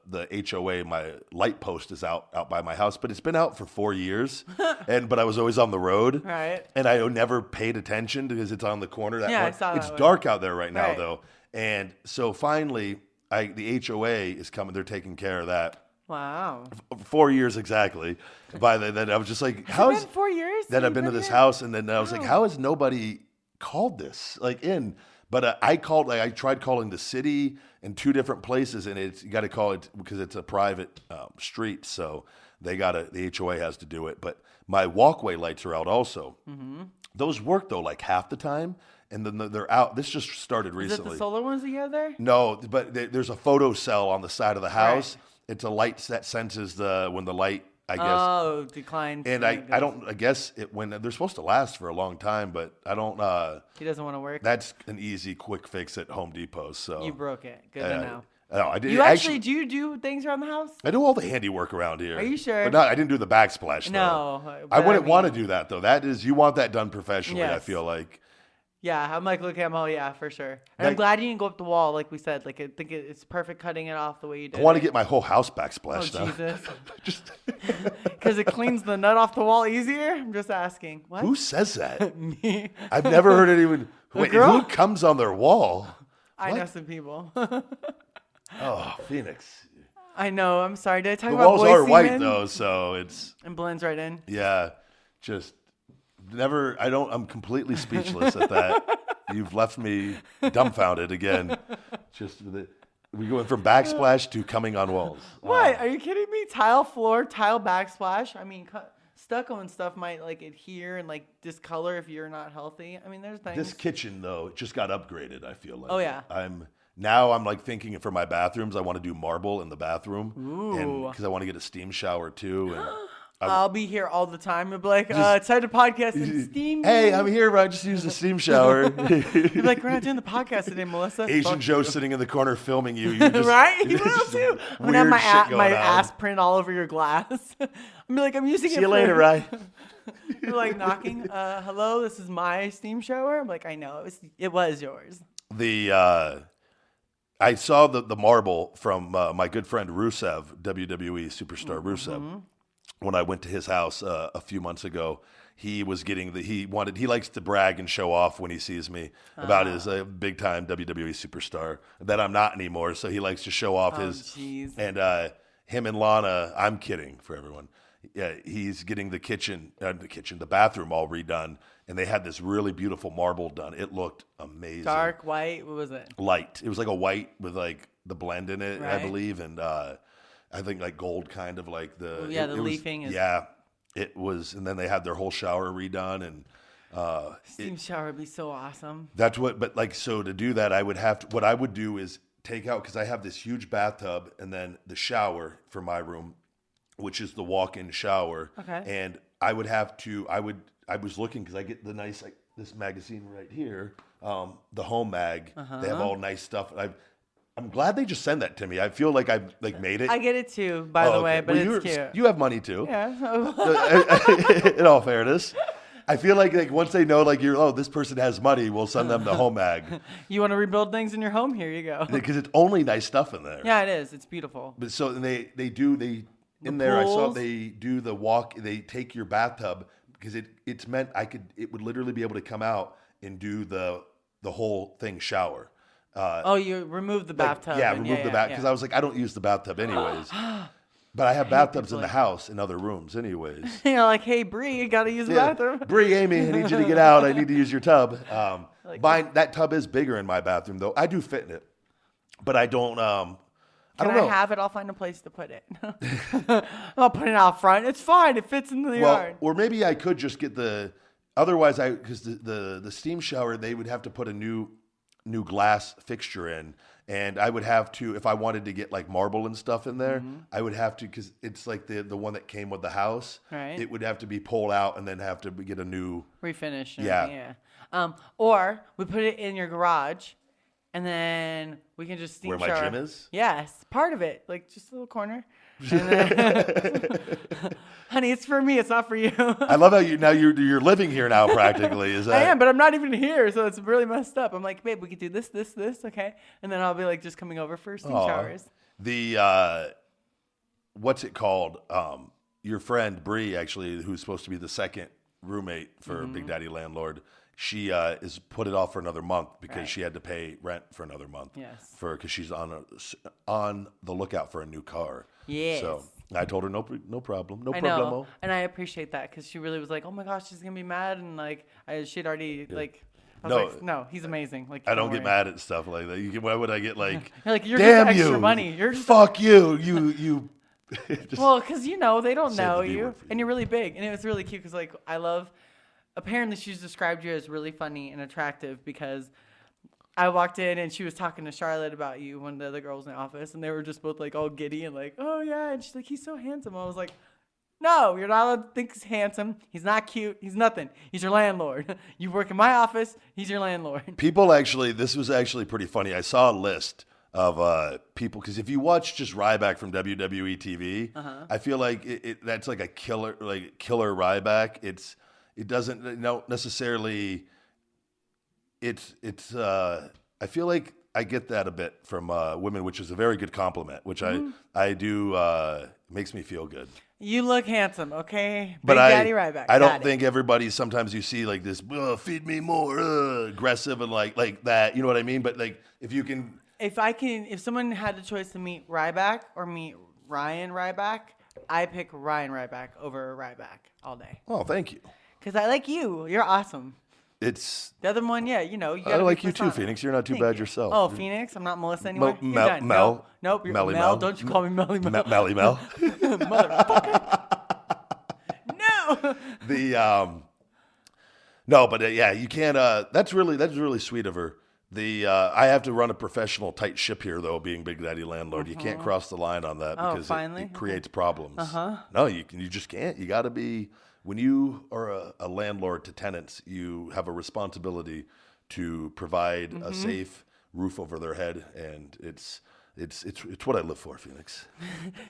HOA. My light post is out by my house, but it's been out for 4 years, but I was always on the road, Right. and I never paid attention because it's on the corner. Yeah, I saw that It's one. dark out there right now Right. though, and so finally, the HOA is coming. They're taking care of that. Wow. 4 years exactly. Then I was just like, how It's is been 4 years? that I've been to this house, and then I was like, Wow. how has nobody called this in? But I tried calling the city in 2 different places, and you got to call it because it's a private street, so the HOA has to do it. But my walkway lights are out also. Mm-hmm. Those work though like half the time, and then they're out. This just started Is recently. it the solar ones that you have there? No, but there's a photo cell on the side of the house. Right. It's a light that senses when the light, I guess. Oh, declined. And I don't. I guess when they're supposed to last for a long time, but I don't. He doesn't want to work. That's an easy, quick fix at Home Depot. So You broke it. Good to know. No, I did. You actually do you do things around the house? I do all the handiwork around here. Are you sure? But I didn't do the backsplash. No, though. but I wouldn't I want to mean- do that though. That is, you want that done professionally. I Yes. feel like. Yeah, I'm like looking at him. Oh yeah, for sure. And I'm Like- glad you didn't go up the wall, like we said. Like I think it's perfect cutting it off the way you did. I want to it. get my whole house Oh backsplashed now. Jesus! Just Because it cleans the nut off the wall easier. I'm just asking. What? who says that? Me? I've never heard anyone. Wait, girl? who comes on their wall? I What? know some people. Oh, Phoenix. I know. I'm sorry. Did I talk The about walls boy are white semen? though, so it's And blends right in. yeah, just never. I'm completely speechless at that. You've left me dumbfounded again. We going from backsplash to coming on walls. What? Are you kidding me? Tile floor, tile backsplash. I mean, stucco and stuff might like adhere and like discolor if you're not healthy. I mean, there's things. This kitchen though just got upgraded. I feel like. Oh yeah. I'm like thinking for my bathrooms. I want to do marble in the bathroom, and because I want to get a steam shower too. And I'll be here all the time. You'll be like, it's time to podcast and steam. Hey, I'm here. I just used a steam shower. You're like, we're not doing the podcast today, Melissa. Asian Joe sitting in the corner filming you. You just, right? You will too. I'm gonna have my on. ass print all over your glass. I'm be like, I'm using it. See you later, Ryan. You're like knocking. Hello, this is my steam shower. I'm like, I know it was yours. I saw the marble from my good friend Rusev, WWE superstar Rusev. When I went to his house a few months ago, he was getting he likes to brag and show off when he sees me about his big time WWE superstar that I'm not anymore. So he likes to show off Geez. And him and Lana. I'm kidding for everyone. Yeah, he's getting the bathroom all redone, and they had this really beautiful marble done. It looked amazing. Dark white. What was it? Light. It was like a white with like the blend in it, right. I believe, and I think like gold, kind of like the leafing. It was, and then they had their whole shower redone, and steam shower would be so awesome. That's but like so to do that, I would have to. What I would do is take out because I have this huge bathtub, and then the shower for my room, which is the walk-in shower. Okay. And I would have to. I was looking because I get the nice this magazine right here, the Home Mag. They have all nice stuff. I'm glad they just send that to me. I feel like I've made it. I get it too, by the way, but it's cute. You have money too. Yeah. In all fairness, I feel like once they know this person has money, we'll send them the Home Mag. You want to rebuild things in your home? Here you go. Because it's only nice stuff in there. Yeah, it is. It's beautiful. But so they in there. Pools. I saw they do the walk. They take your bathtub because it's meant it would literally be able to come out and do the whole thing shower. You remove the bathtub. Remove the bath because I was like, I don't use the bathtub anyways. But I have bathtubs in the house in other rooms anyways. You're like, hey, Bree, you got to use the bathroom. Bree, Amy, I need you to get out. I need to use your tub. That tub is bigger in my bathroom though. I do fit in it, but I don't. Can I have it? I'll find a place to put it. I'll put it out front. It's fine. It fits in the yard. Or maybe I could just get otherwise because the steam shower, they would have to put a new glass fixture in, and I would have to, if I wanted to get like marble and stuff in there, I would have to, because it's like the one that came with the house. Right. It would have to be pulled out and then have to get a new refinish. Yeah. Or we put it in your garage, and then we can just steam shower. Where my gym is? Yes, part of it, like just a little corner. Honey, it's for me. It's not for you. I love how you're living here now practically. Is that? I am, but I'm not even here, so it's really messed up. I'm like, babe, we could do this, okay, and then I'll be like just coming over for steam showers. The what's it called? Your friend Bree, actually, who's supposed to be the second roommate for Big Daddy Landlord. She is put it off for another month because she had to pay rent for another month. Yes. Because she's on the lookout for a new car. Yes. So I told her no problem, no I problemo. know, and I appreciate that because she really was like, oh my gosh, she's gonna be mad, and like she'd already like. I was like, no, he's amazing. Like I don't get mad at stuff like that. Why would I get like? You're like you're damn just extra you, money. You're just fuck you. Well, because they don't know you, and you. you're really big, and it was really cute because like I love. Apparently, she's described you as really funny and attractive because I walked in and she was talking to Charlotte about you, one of the other girls in the office, and they were just both like all giddy and like, oh yeah, and she's like, he's so handsome. I was like, no, you're not allowed to think he's handsome. He's not cute. He's nothing. He's your landlord. You work in my office. He's your landlord. People this was actually pretty funny. I saw a list of people because if you watch just Ryback from WWE TV, I feel like that's like a killer Ryback. It doesn't necessarily. It's. I feel like I get that a bit from women, which is a very good compliment. Which I do makes me feel good. You look handsome, okay? But Daddy Ryback. I don't think everybody. Sometimes you see like this, feed me more, aggressive and like that. You know what I mean? But like if you can. If someone had the choice to meet Ryback or meet Ryan Ryback, I pick Ryan Ryback over Ryback all day. Oh, thank you. Because I like you. You're awesome. It's. The other one, yeah, you know. You I gotta like be you too, persona. Phoenix. You're not too Thank bad you. yourself. Oh, Phoenix. I'm not Melissa anymore. You're Mel, done. Mel, No. Nope. You're Melly Mel. Mel. Don't you call me Melly Mel. Melly Mel. Motherfucker. No. No, but yeah, you can't. That's really sweet of her. I have to run a professional tight ship here, though, being Big Daddy Landlord. You can't cross the line on that because it creates problems. No, you just can't. You got to be, when you are a landlord to tenants, you have a responsibility to provide a safe roof over their head, and it's what I live for, Phoenix.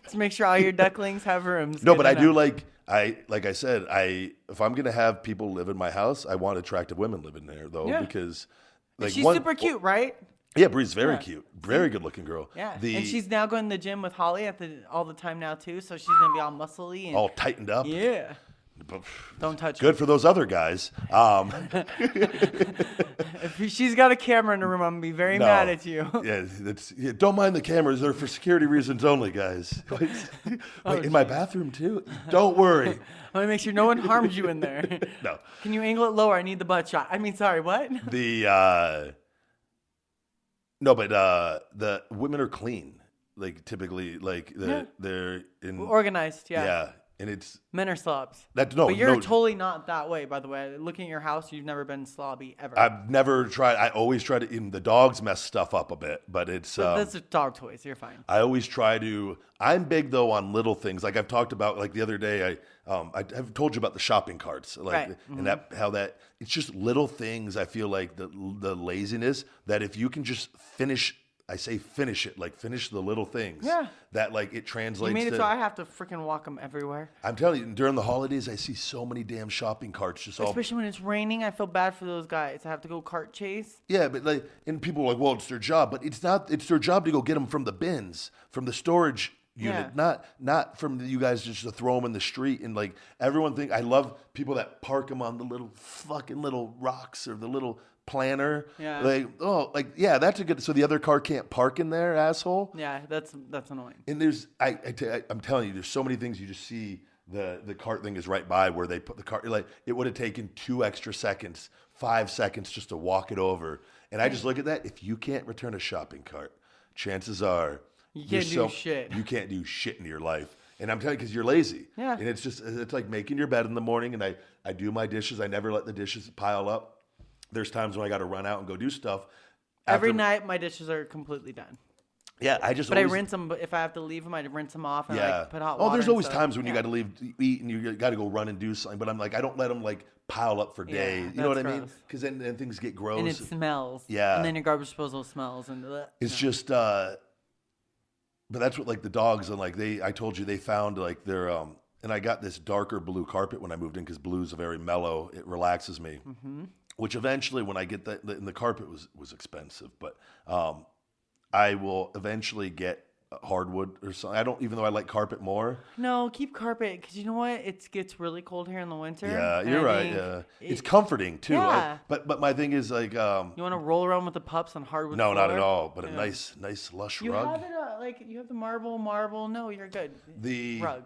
To make sure all your ducklings have rooms. No, Good but I enough. do like I said, if I'm gonna have people live in my house, I want attractive women living there though, Yeah. because She's super cute, right? Yeah, Bree's very cute, very good looking girl. Yeah, and she's now going to the gym with Holly all the time now too, so she's gonna be all muscly and all tightened up. Yeah. Don't touch Good for those other guys. If she's got a camera in her room, I'm gonna be very mad at you. Yeah, don't mind the cameras; they're for security reasons only, guys. Wait, in my bathroom too? Don't worry. I'm gonna make sure no one harms you in there. No. Can you angle it lower? I need the butt shot. I mean, sorry, what? No, but the women are clean. Like typically, like they're in Organized, yeah. Yeah, and it's Men are slobs. but But you're totally not that way, by the way. Looking at your house, you've never been slobby ever. I've never tried. I always try to. Even the dogs mess stuff up a bit, but it's. That's dog toys. You're fine. I always try to. I'm big though on little things. Like I've talked about. Like the other day, I've told you about the shopping carts. Like Right. and that it's just little things. I feel like the laziness that if you can just finish. I say finish it, like finish the little things. Yeah. That like it translates. You made it to, so I have to freaking walk them everywhere. I'm telling you, during the holidays, I see so many damn shopping carts just all. Especially when it's raining, I feel bad for those guys. I have to go cart chase. Yeah, but like, and people are like, well, it's their job, but it's not. It's their job to go get them from the bins, from the storage unit, not from you guys just to throw them in the street. And like everyone I love people that park them on the little fucking little rocks or the little planter. Yeah. That's a good. So the other car can't park in there, asshole. Yeah, that's annoying. And there's, I'm telling you, there's so many things you just see. The cart thing is right by where they put the cart. Like it would have taken 2 extra seconds, 5 seconds just to walk it over. And I just look at that. If you can't return a shopping cart, chances are You can't do shit. You can't do shit in your life. And I'm telling you, because you're lazy. Yeah. And it's like making your bed in the morning. And I do my dishes. I never let the dishes pile up. There's times when I got to run out and go do stuff. Every night, my dishes are completely done. Yeah, I rinse them. But if I have to leave them, I rinse them off and put hot water. Oh, there's always and times when you got to leave to eat and you got to go run and do something. But I'm like, I don't let them like pile up for days. You know what I mean? gross. Because then things get gross. And it smells. Yeah. And then your garbage disposal smells. And it's just. But that's what like the dogs and like I told you they found like their and I got this darker blue carpet when I moved in because blue's a very mellow. It relaxes me. Mm-hmm. Which eventually, when I get that, and the carpet was expensive, but I will eventually get hardwood or something. I don't, even though I like carpet more. No, keep carpet because you know what? It gets really cold here in the winter. Yeah, you're right. Yeah, it's comforting too. Yeah. But my thing is like, you want to roll around with the pups on hardwood? No, floor? not at all. But a nice lush You rug. have it you have the marble. No, you're good. The rug.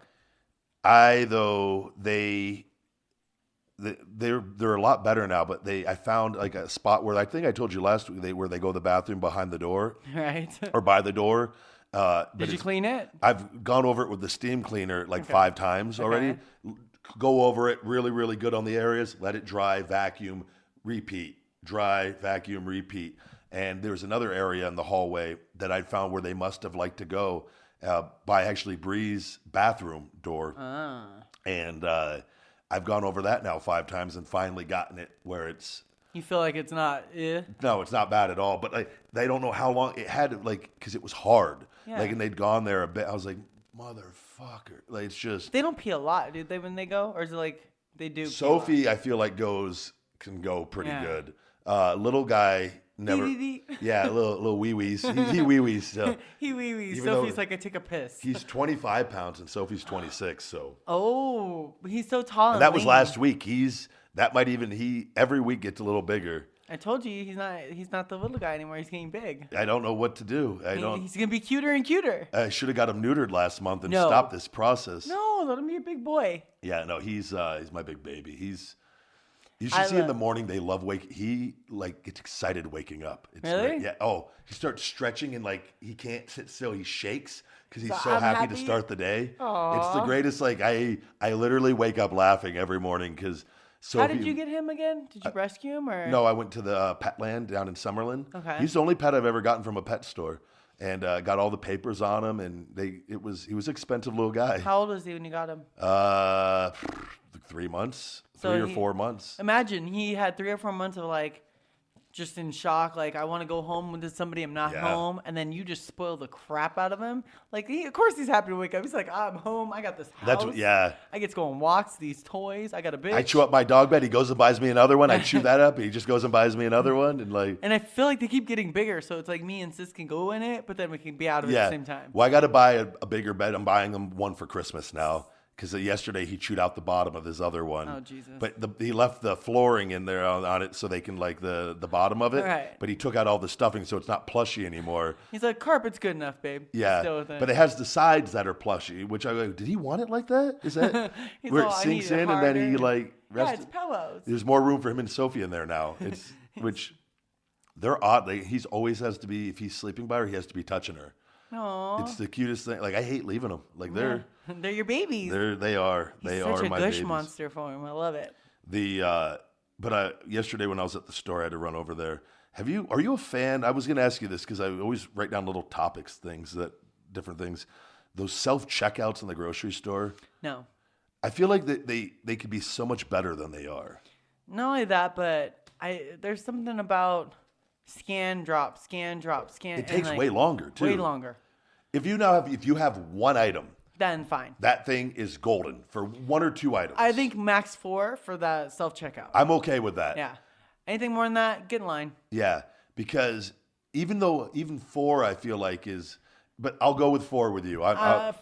They're a lot better now, but I found like a spot where I think I told you last week where they go to the bathroom behind the door, right, or by the door. Did you clean it? I've gone over it with the steam cleaner like 5 times already. Go over it really, really good on the areas. Let it dry, vacuum, repeat. Dry, vacuum, repeat. And there's another area in the hallway that I found where they must have liked to go by actually Bree's bathroom door, and. I've gone over that now 5 times and finally gotten it where it's. You feel like it's not. No, it's not bad at all. But they don't know how long it had to, because it was hard. Yeah. And they'd gone there a bit. I was like, motherfucker. Like it's just. They don't pee a lot, do they? When they go, or is it like they do? Sophie, I feel like can go pretty good. Little guy. Never, yeah, little wee wees. He wee wees still. He wee wees. Sophie's like, I take a piss. He's 25 pounds and Sophie's 26. So. Oh, he's so tall. And that was last week. Every week gets a little bigger. I told you he's not the little guy anymore. He's getting big. I don't know what to do. He's gonna be cuter and cuter. I should have got him neutered last month and stopped this process. No, let him be a big boy. Yeah, no, he's my big baby. You should see in the morning they love he like gets excited waking up. It's Really? great. Yeah. Oh, he starts stretching and like he can't sit still. He shakes because he's So so I'm happy to happy. start the day. Aw. It's the greatest. Like I literally wake up laughing every morning because. So How did you get him again? Did you rescue him or? No, I went to the Petland down in Summerlin. Okay. He's the only pet I've ever gotten from a pet store, and got all the papers on him. And he was an expensive little guy. How old was he when you got him? 3 months, So 3 or he- 4 months. Imagine he had 3 or 4 months of like, just in shock. Like, I want to go home with somebody. I'm not Yeah. home. And then you just spoil the crap out of him. Like, of course he's happy to wake up. He's like, I'm home. I got this house. That's what, yeah. I get to go on walks. These toys. I got a bitch. I chew up my dog bed. He goes and buys me another one. I chew that up. He just goes and buys me another one, and like. And I feel like they keep getting bigger. So it's like me and Sis can go in it, but then we can be out of it at the same time. Well, I got to buy a bigger bed. I'm buying him one for Christmas now because yesterday he chewed out the bottom of his other one. Oh, Jesus. But he left the flooring in there on it so they can like the bottom of it. Right. But he took out all the stuffing, so it's not plushy anymore. He's like, carpet's good enough, babe. Yeah, Still with it. but it has the sides that are plushy, which I go, did he want it like that? Is that He's where all, it "I sinks need it in and then he harder." like Yeah, rests? it's pillows. There's more room for him and Sophie in there now. It's which they're odd. He's always has to be, if he's sleeping by her, he has to be touching her. Aww. It's the cutest thing. Like I hate leaving them. Like they're Your babies. they are He's they such are a my gush babies. monster for him. I love it. But yesterday when I was at the store, I had to run over there. Are you a fan? I was going to ask you this because I always write down little topics, different things. Those self checkouts in the grocery store. No. I feel like they could be so much better than they are. Not only that, but there's something about scan, drop. It takes way longer too. Way longer. If you have one item, Then fine. that thing is golden for 1 or 2 items. I think max 4 for that self checkout. I'm okay with that. Yeah. Anything more than that, get in line. Yeah, because even 4 I feel like is, but I'll go with 4 with you. I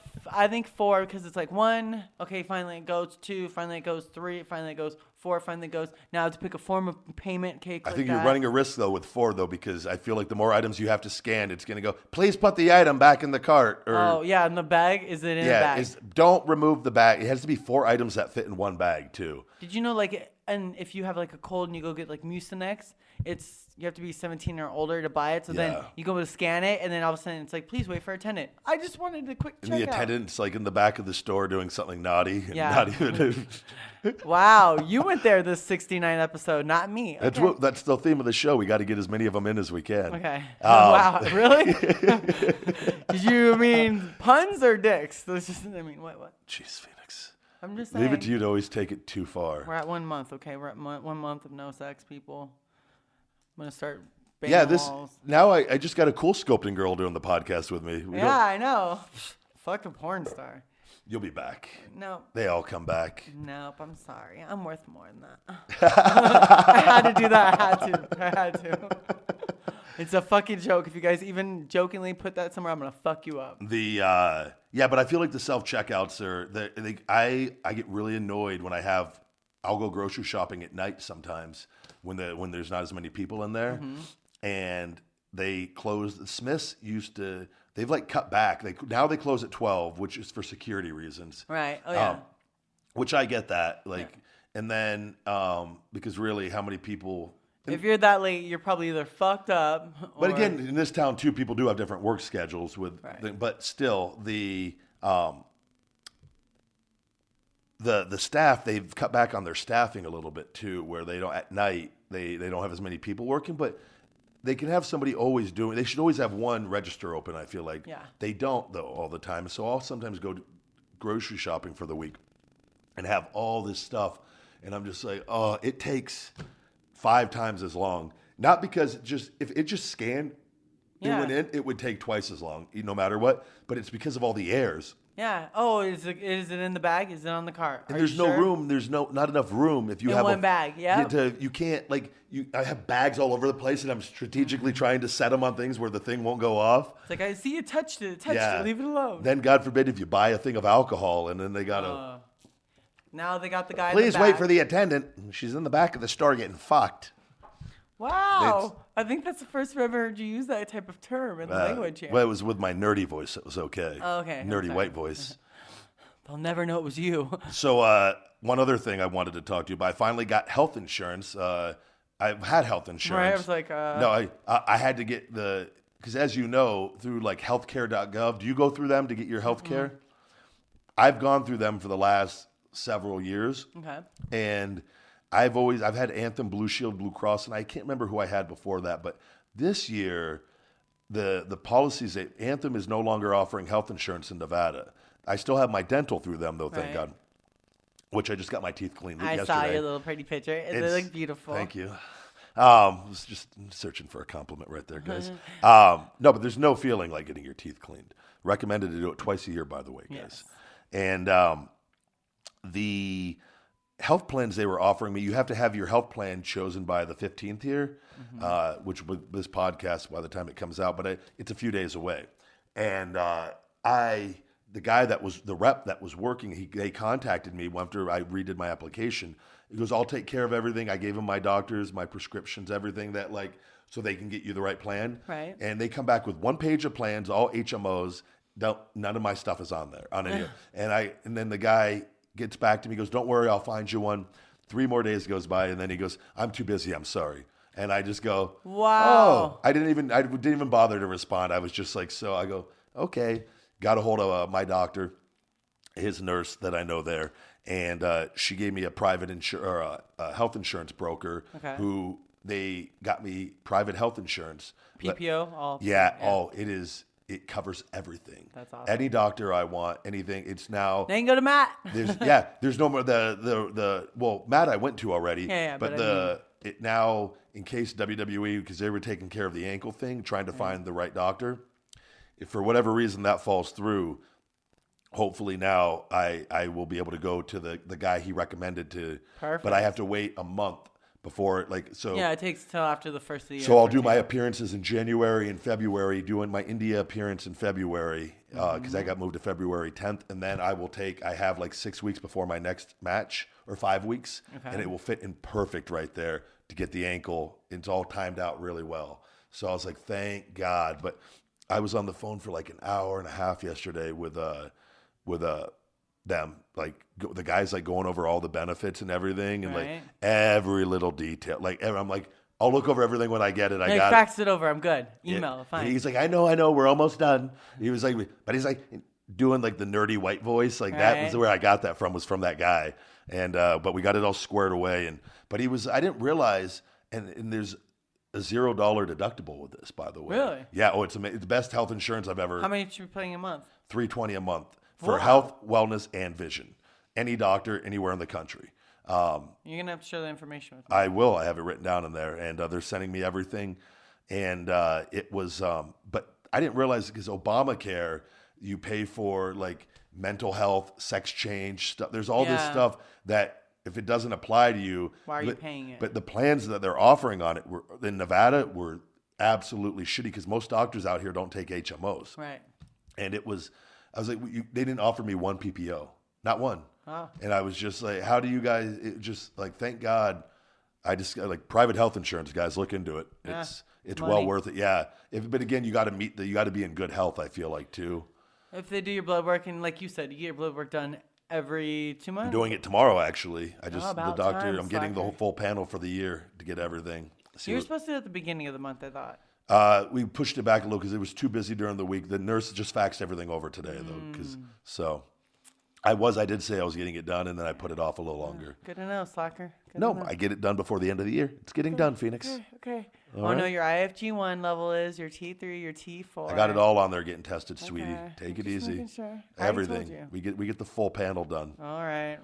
think 4 because it's like 1. Okay, finally it goes 2. Finally it goes 3. Finally it goes 4. Finally it goes. Now I have to pick a form of payment. Okay, I think you're running a risk though with 4 though, because I feel like the more items you have to scan, it's going to go, please put the item back in the cart. Or, Oh yeah, in the bag. Is it in the bag? Don't remove the bag. It has to be 4 items that fit in one bag too. Did you know, like, and if you have like a cold and you go get like Mucinex, you have to be 17 or older to buy it. So then Yeah. you go to scan it, and then all of a sudden it's like, please wait for attendant. I just wanted a quick And checkout. the attendant's like in the back of the store doing something naughty. and Yeah. Not even. Wow, you went there this 69 episode, not me. Okay. That's the theme of the show. We got to get as many of them in as we can. Okay. Wow, really? Did you mean puns or dicks? What? Jeez, Phoenix. I'm just saying. Leave it to you to always take it too far. We're at 1 month, okay? We're at 1 month of no sex, people. I'm gonna start. Yeah, banging walls. now I just got a CoolSculpting girl doing the podcast with me. Yeah, I know. Fuck a porn star. You'll be back. No. They all come back. Nope, I'm sorry. I'm worth more than that. I had to do that. I had to. It's a fucking joke. If you guys even jokingly put that somewhere, I'm gonna fuck you up. But I feel like the self checkouts I get really annoyed when I'll go grocery shopping at night sometimes when there's not as many people in there, and they close. The Smiths they've like cut back. Now they close at 12, which is for security reasons. Right. Oh yeah. Which I get that. And then because really, how many people? If you're that late, you're probably either fucked up. But or- again, in this town too, people do have different work schedules Right. but still the staff, they've cut back on their staffing a little bit too, where they don't at night they don't have as many people working, but they can have somebody always doing. They should always have one register open. I feel like they don't though all the time. So I'll sometimes go grocery shopping for the week and have all this stuff, and I'm just like, oh, it takes 5 times as long. Not because if it just scanned, it went in, it would take twice as long, no matter what. But it's because of all the errors. Yeah. Oh, is it in the bag? Is it on the cart? And Are there's you no sure? room. There's not enough room if you In have one bag, yeah. You can't I have bags all over the place, and I'm strategically trying to set them on things where the thing won't go off. It's like, I see you touched it. Leave it alone. Then God forbid if you buy a thing of alcohol and then they gotta. Now they got the guy. Please in the wait back. for the attendant. She's in the back of the store getting fucked. Wow. I think that's the first I've ever heard you use that type of term in the language here. Well, it was with my nerdy voice. It was okay. Oh, okay. Nerdy sorry. white voice. They'll never know it was you. So one other thing I wanted to talk to you about. I finally got health insurance. I've had health insurance. Right, I was like, No, I had to get because as you know, through like healthcare.gov, do you go through them to get your healthcare? Mm-hmm. I've gone through them for the last several years. Okay. And I've had Anthem, Blue Shield, Blue Cross, and I can't remember who I had before that, but this year the policies that Anthem is no longer offering health insurance in Nevada. I still have my dental through them though, thank God. Which I just got my teeth cleaned I yesterday. saw your little pretty picture. They look beautiful. Thank you. Was just searching for a compliment right there, guys. No, but there's no feeling like getting your teeth cleaned. Recommended to do it twice a year, by the way, guys. Yes. And the health plans they were offering me, you have to have your health plan chosen by the 15th year, which with this podcast by the time it comes out, but it's a few days away. And the guy that was the rep that was working, they contacted me after I redid my application. He goes, I'll take care of everything. I gave him my doctors, my prescriptions, everything that so they can get you the right plan. Right. And they come back with one page of plans, all HMOs. None of my stuff is on there. And then the guy gets back to me, goes, don't worry, I'll find you one. 3 more days goes by, and then he goes, I'm too busy, I'm sorry. And I just go, wow. Oh, I didn't even bother to respond. I was just like, so I go, okay. Got a hold of my doctor, his nurse that I know there, and she gave me a private health insurance broker who they got me private health insurance. PPO, It covers everything. That's awesome. Any doctor I want, anything. It's now. Then go to Matt. There's no more well, Matt I went to already. But it now in case WWE, because they were taking care of the ankle thing, trying to find the right doctor. If for whatever reason that falls through, hopefully now I will be able to go to the guy he recommended to. Perfect. But I have to wait a month before Yeah, it takes till after the first of the year. So I'll do my appearances in January and February, doing my India appearance in February because I got moved to February 10th, and then I have like 6 weeks before my next match or 5 weeks, and it will fit in perfect right there to get the ankle. It's all timed out really well. So I was like, thank God. But I was on the phone for like an hour and a half yesterday with them, the guys going over all the benefits and everything, and like every little detail. I'm like, I'll look over everything when I get it. I got fax it over. I'm good. Email, fine. He's like, I know, we're almost done. He was like, but he's like doing like the nerdy white voice, that was where I got that from. Was from that guy, and but we got it all squared away. But I didn't realize, and there's a $0 deductible with this, by the way. Really? Yeah. Oh, it's the best health insurance I've ever. How much are you paying a month? $320 a month for health, wellness, and vision. Any doctor, anywhere in the country. You're gonna have to share the information with me. I will. I have it written down in there, and they're sending me everything. And it was, but I didn't realize because Obamacare, you pay for like mental health, sex change stuff. There's all this stuff that. If it doesn't apply to you, why are you paying it? But the plans that they're offering on it in Nevada were absolutely shitty because most doctors out here don't take HMOs. Right. And I was like, they didn't offer me one PPO, not one. Oh. And I was just like, how do you guys? Thank God, I just private health insurance, guys. Look into it. It's well worth it. Yeah. But again, you got to be in good health. I feel like too. If they do your blood work, and like you said, you get your blood work done every 2 months? I'm doing it tomorrow, actually. The doctor, time, I'm getting the whole full panel for the year to get everything. You were supposed to do it at the beginning of the month, I thought. We pushed it back a little because it was too busy during the week. The nurse just faxed everything over today, though. I did say I was getting it done, and then I put it off a little longer. Good to know, Slacker. I get it done before the end of the year. It's getting done, Phoenix. Okay. All no, your IFG1 level is, your T3, your T4. I got it all on there getting tested, sweetie. Take it Just easy. making sure. Everything. We get the full panel done. All right.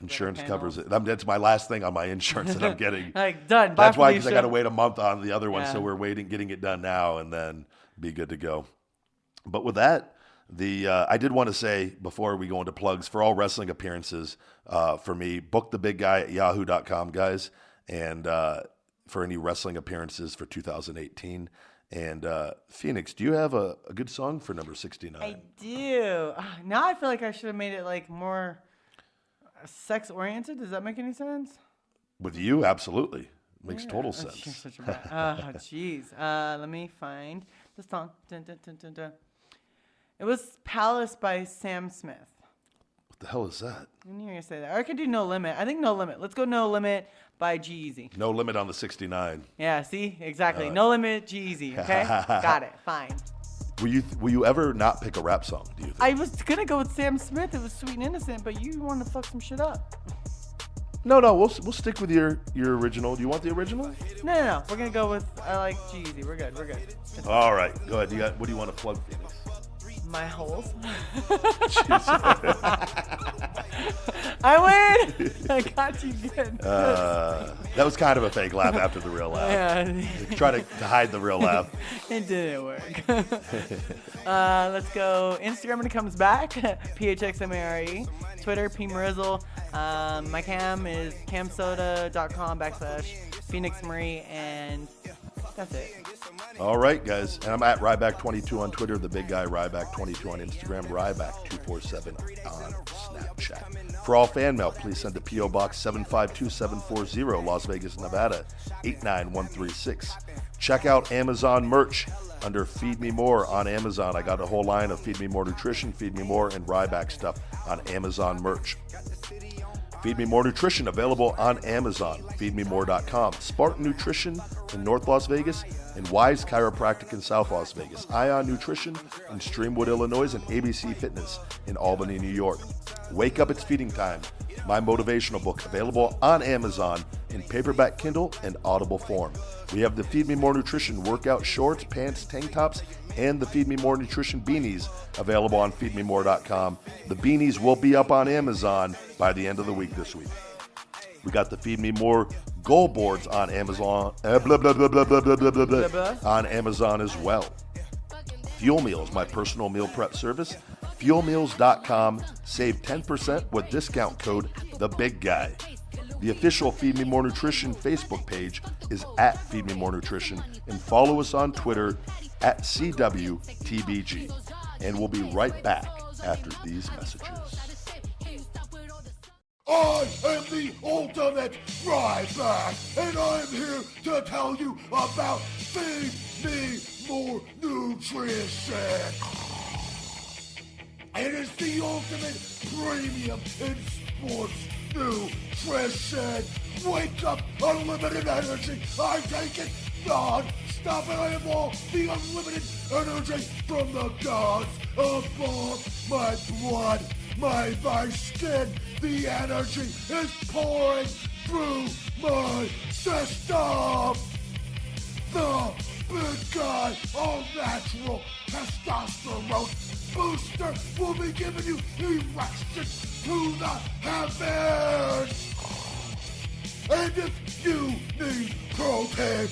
Insurance covers it. That's my last thing on my insurance that I'm getting. Done. That's why, because I got to wait a month on the other one, so we're getting it done now, and then be good to go. But with that, I did want to say before we go into plugs for all wrestling appearances, for me, book the big guy at yahoo.com, guys, and for any wrestling appearances for 2018. And Phoenix, do you have a good song for number 69? I do. Now I feel like I should have made it more sex oriented. Does that make any sense? With you, absolutely. Makes total sense. You're such a bad. Jeez. Let me find the song. Dun, dun, dun, dun, dun. It was Palace by Sam Smith. What the hell is that? I knew you were going to say that. Or I could do No Limit. I think No Limit. Let's go No Limit by G-Eazy. No Limit on the 69. Yeah, see? Exactly. No Limit, G-Eazy, okay? Got it. Fine. Will you ever not pick a rap song, do you think? I was going to go with Sam Smith. It was Sweet and Innocent, but you want to fuck some shit up. No, we'll stick with your original. Do you want the original? No. We're going to go with I like G-Eazy. We're good. All right, go ahead. What do you want to plug, Phoenix? My holes. I win. I got you good. That was kind of a fake laugh after the real laugh. Yeah. Try to hide the real laugh. It didn't work. Let's go. Instagram when it comes back. PHXMARE. Twitter, P Marizzle. My cam is camsoda.com/Phoenix Marie, and that's it. All right, guys. And I'm at Ryback22 on Twitter, the big guy Ryback22 on Instagram, Ryback247 on Snapchat. For all fan mail, please send to P.O. Box 752740, Las Vegas, Nevada, 89136. Check out Amazon merch under Feed Me More on Amazon. I got a whole line of Feed Me More Nutrition, Feed Me More, and Ryback stuff on Amazon merch. Feed Me More Nutrition available on Amazon, feedmemore.com. Spartan Nutrition in North Las Vegas, and Wise Chiropractic in South Las Vegas. Ion Nutrition in Streamwood, Illinois, and ABC Fitness in Albany, New York. Wake Up, It's Feeding Time, my motivational book, available on Amazon in paperback, Kindle, and Audible form. We have the Feed Me More Nutrition workout shorts, pants, tank tops, and the Feed Me More Nutrition beanies available on feedmemore.com. The beanies will be up on Amazon by the end of the week this week. We got the Feed Me More goal boards on Amazon, on Amazon as well. Fuel Meals, my personal meal prep service. Fuelmeals.com. Save 10% with discount code THEBIGGUY. The official Feed Me More Nutrition Facebook page is at Feed Me More Nutrition, and follow us on Twitter at CWTBG. And we'll be right back after these messages. I am the ultimate Ryback, and I'm here to tell you about Feed Me More Nutrition. It is the ultimate premium in sports nutrition. Wake up, unlimited energy. I take it non-stop, and I have all the unlimited energy from the gods above. My blood, my skin, the energy is pouring through my system. The big guy, all natural testosterone booster will be giving you erections to the heavens. And if you need protein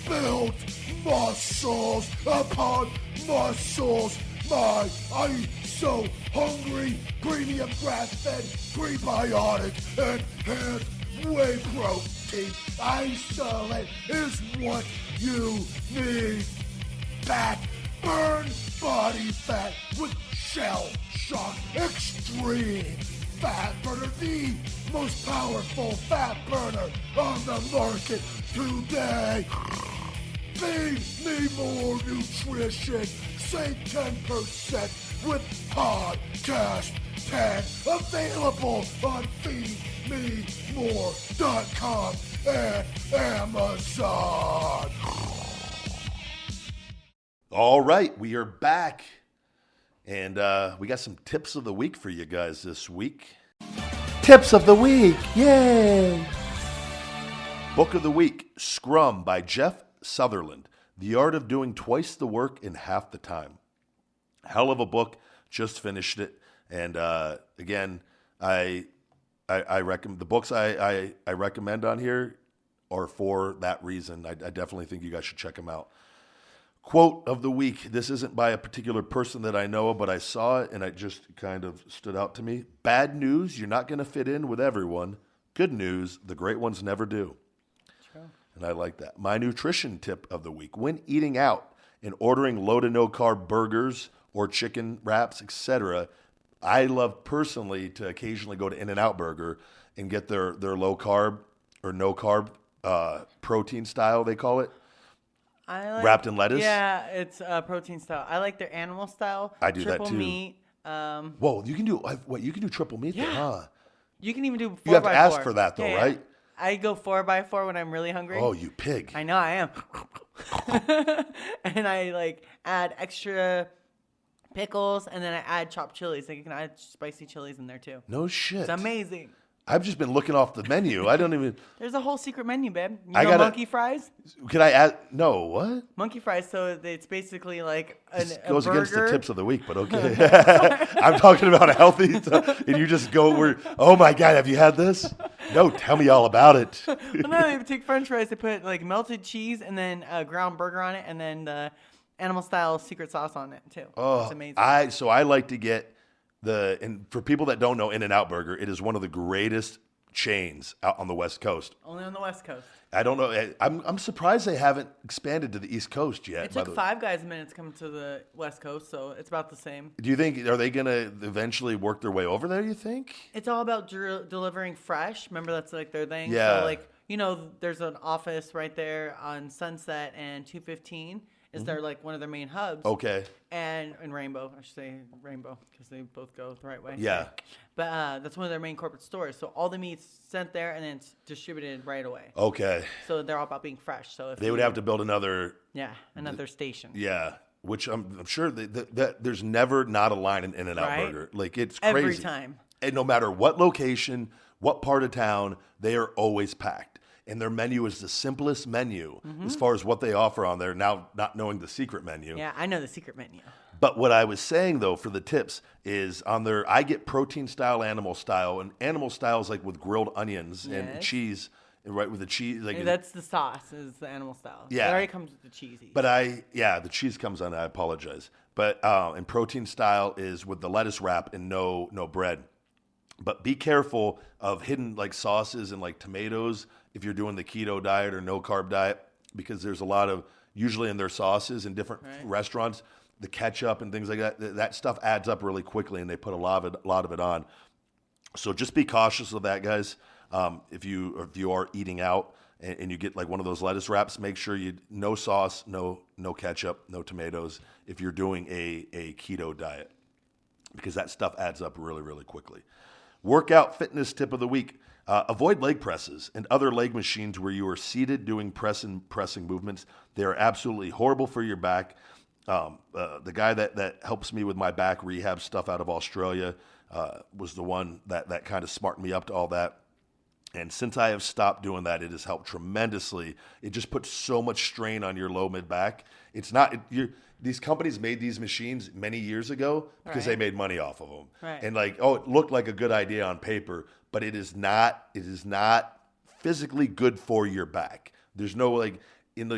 builds muscles upon muscles. My so hungry premium grass-fed prebiotic enhanced whey protein isolate is what you need. Fat burn body fat with Shell Shock Extreme Fat Burner, the most powerful fat burner on the market today. Feed Me More Nutrition. Save 10% with Podcast 10. Available on feedmemore.com and Amazon. All right, we are back. And we got some tips of the week for you guys this week. Tips of the week, yay! Book of the week, Scrum by Jeff Sutherland. The Art of Doing Twice the Work in Half the Time. Hell of a book. Just finished it. And again, I recommend the books I recommend on here are for that reason. I definitely think you guys should check them out. Quote of the week. This isn't by a particular person that I know, but I saw it and it just kind of stood out to me. Bad news, you're not going to fit in with everyone. Good news, the great ones never do. True. And I like that. My nutrition tip of the week. When eating out and ordering low to no carb burgers or chicken wraps, etc., I love personally to occasionally go to In-N-Out Burger and get their low carb or no carb protein style, they call it. I like, wrapped in lettuce? Yeah, it's protein style. I like their animal style. I do that triple too. Meat, Whoa, you can do what? You can do triple meat there, huh? You can even do 4x4. You have to ask for that though, Yeah, right? I go 4x4 when I'm really hungry. Oh, you pig! I know I am. And I like add extra pickles, and then I add chopped chilies. Like you can add spicy chilies in there too. No shit. It's amazing. I've just been looking off the menu. I don't even. There's a whole secret menu, babe. I You know gotta- monkey fries? Can I add? No, what? Monkey fries. So it's basically like This a goes burger. against the tips of the week, but okay. I'm talking about a healthy stuff, and you just go where? Oh my god, have you had this? No, tell me all about it. Well, no, they take French fries. They put like melted cheese and then a ground burger on it, and then the animal style secret sauce on it too. Oh, It's amazing. I like to get and for people that don't know, In-N-Out Burger, it is one of the greatest chains out on the West Coast. Only on the West Coast. I don't know. I'm surprised they haven't expanded to the East Coast yet. It took Five Guys a minute to come to the West Coast, so it's about the same. Do you think, are they going to eventually work their way over there, you think? It's all about delivering fresh. Remember, that's like their thing. Yeah. So like, you know, there's an office right there on Sunset and 215. Is their like one of their main hubs. Okay. And Rainbow, I should say Rainbow, because they both go the right way. Yeah. But that's one of their main corporate stores. So all the meat's sent there and then it's distributed right away. Okay. So they're all about being fresh. So if They would have to build another. another station. Yeah. Which I'm sure that there's never not a line in In-N-Out Right? Burger. Like, it's crazy. Every time. And no matter what location, what part of town, they are always packed. And their menu is the simplest menu as far as what they offer on there, now not knowing the secret menu. Yeah, I know the secret menu. But what I was saying, though, for the tips is on their, I get protein style, animal style. And animal style is like with grilled onions and Yes. cheese, right, with the cheese. Like, Hey, that's the sauce, is the animal style. Yeah. It already comes with the cheesy. But the cheese comes on. I apologize. But and protein style is with the lettuce wrap and no bread. But be careful of hidden like sauces and like tomatoes if you're doing the keto diet or no carb diet, because there's a lot of, usually in their sauces in different restaurants, the ketchup and things like that. That stuff adds up really quickly, and they put a lot of it on. So just be cautious of that, guys. If you are eating out and you get like one of those lettuce wraps, make sure no sauce, no ketchup, no tomatoes if you're doing a keto diet, because that stuff adds up really, really quickly. Workout fitness tip of the week. Avoid leg presses and other leg machines where you are seated doing pressing movements. They are absolutely horrible for your back. The guy that helps me with my back rehab stuff out of Australia was the one that kind of smartened me up to all that. And since I have stopped doing that, it has helped tremendously. It just puts so much strain on your low mid back. It's not these companies made these machines many years ago because they made money off of them. Right. And like, it looked like a good idea on paper, but it is not physically good for your back. There's no like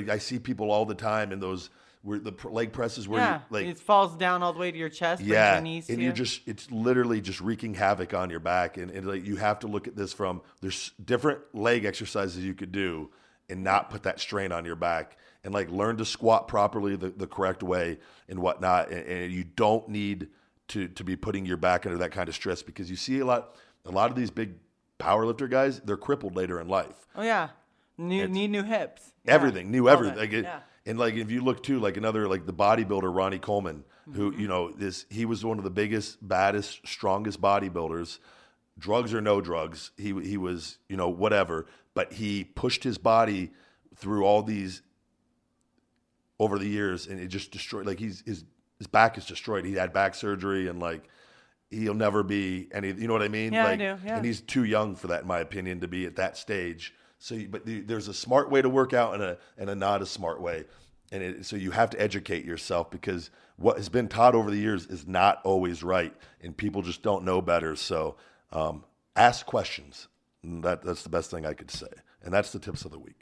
I see people all the time in those where the leg presses where you like it falls down all the way to your chest. brings your knees and to it's literally just wreaking havoc on your back. And like, you have to look at this from, there's different leg exercises you could do and not put that strain on your back, and like learn to squat properly the correct way and whatnot. And you don't need to be putting your back under that kind of stress, because you see a lot of these big powerlifter guys, they're crippled later in life. Oh yeah, need new hips. Everything, new All everything. that. And like, if you look too, like another, like the bodybuilder Ronnie Coleman, who he was one of the biggest, baddest, strongest bodybuilders. Drugs or no drugs, he was whatever, but he pushed his body through all these over the years, and it just destroyed. Like his back is destroyed. He had back surgery, and like he'll never be any. You know what I mean? Yeah, like, I do. Yeah. And he's too young for that, in my opinion, to be at that stage. So, there's a smart way to work out and a not a smart way, and so you have to educate yourself, because what has been taught over the years is not always right, and people just don't know better. So, ask questions. And that's the best thing I could say, and that's the tips of the week.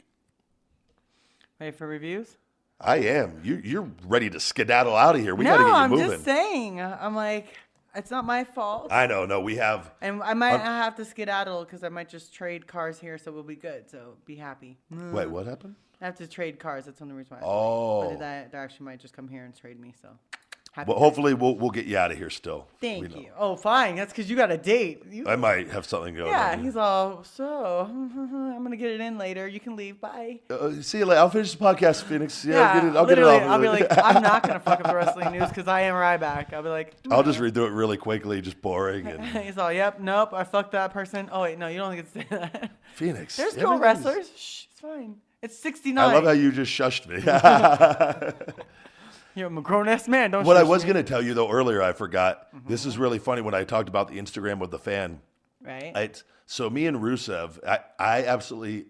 Ready for reviews? I am. You're ready to skedaddle out of here. We No, got to get you I'm moving. just saying. I'm like, it's not my fault. I know. No, we have. And I might have to skedaddle because I might just trade cars here, so we'll be good. So be happy. Wait, what happened? I have to trade cars. That's one of the reasons why. Oh. But they actually might just come here and trade me. So. But hopefully we'll get you out of here still. Thank you. Oh, fine. That's because you got a date. I might have something going on. Yeah, he's all, so I'm going to get it in later. You can leave. Bye. See you later. I'll finish the podcast, Phoenix. Yeah, I'll get it off. I'll be like, I'm not going to fuck up the wrestling news because I am Ryback. I'll be like, I'll just redo it really quickly, just boring. And he's all, yep, nope, I fucked that person. Oh, wait, no, you don't get to say that. Phoenix. There's girl wrestlers. Shh, it's fine. It's 69. I love how you just shushed me. You're a grown-ass man, don't you? What I was going to tell you, though, earlier, I forgot. This is really funny when I talked about the Instagram with the fan. Right. So me and Rusev, I absolutely,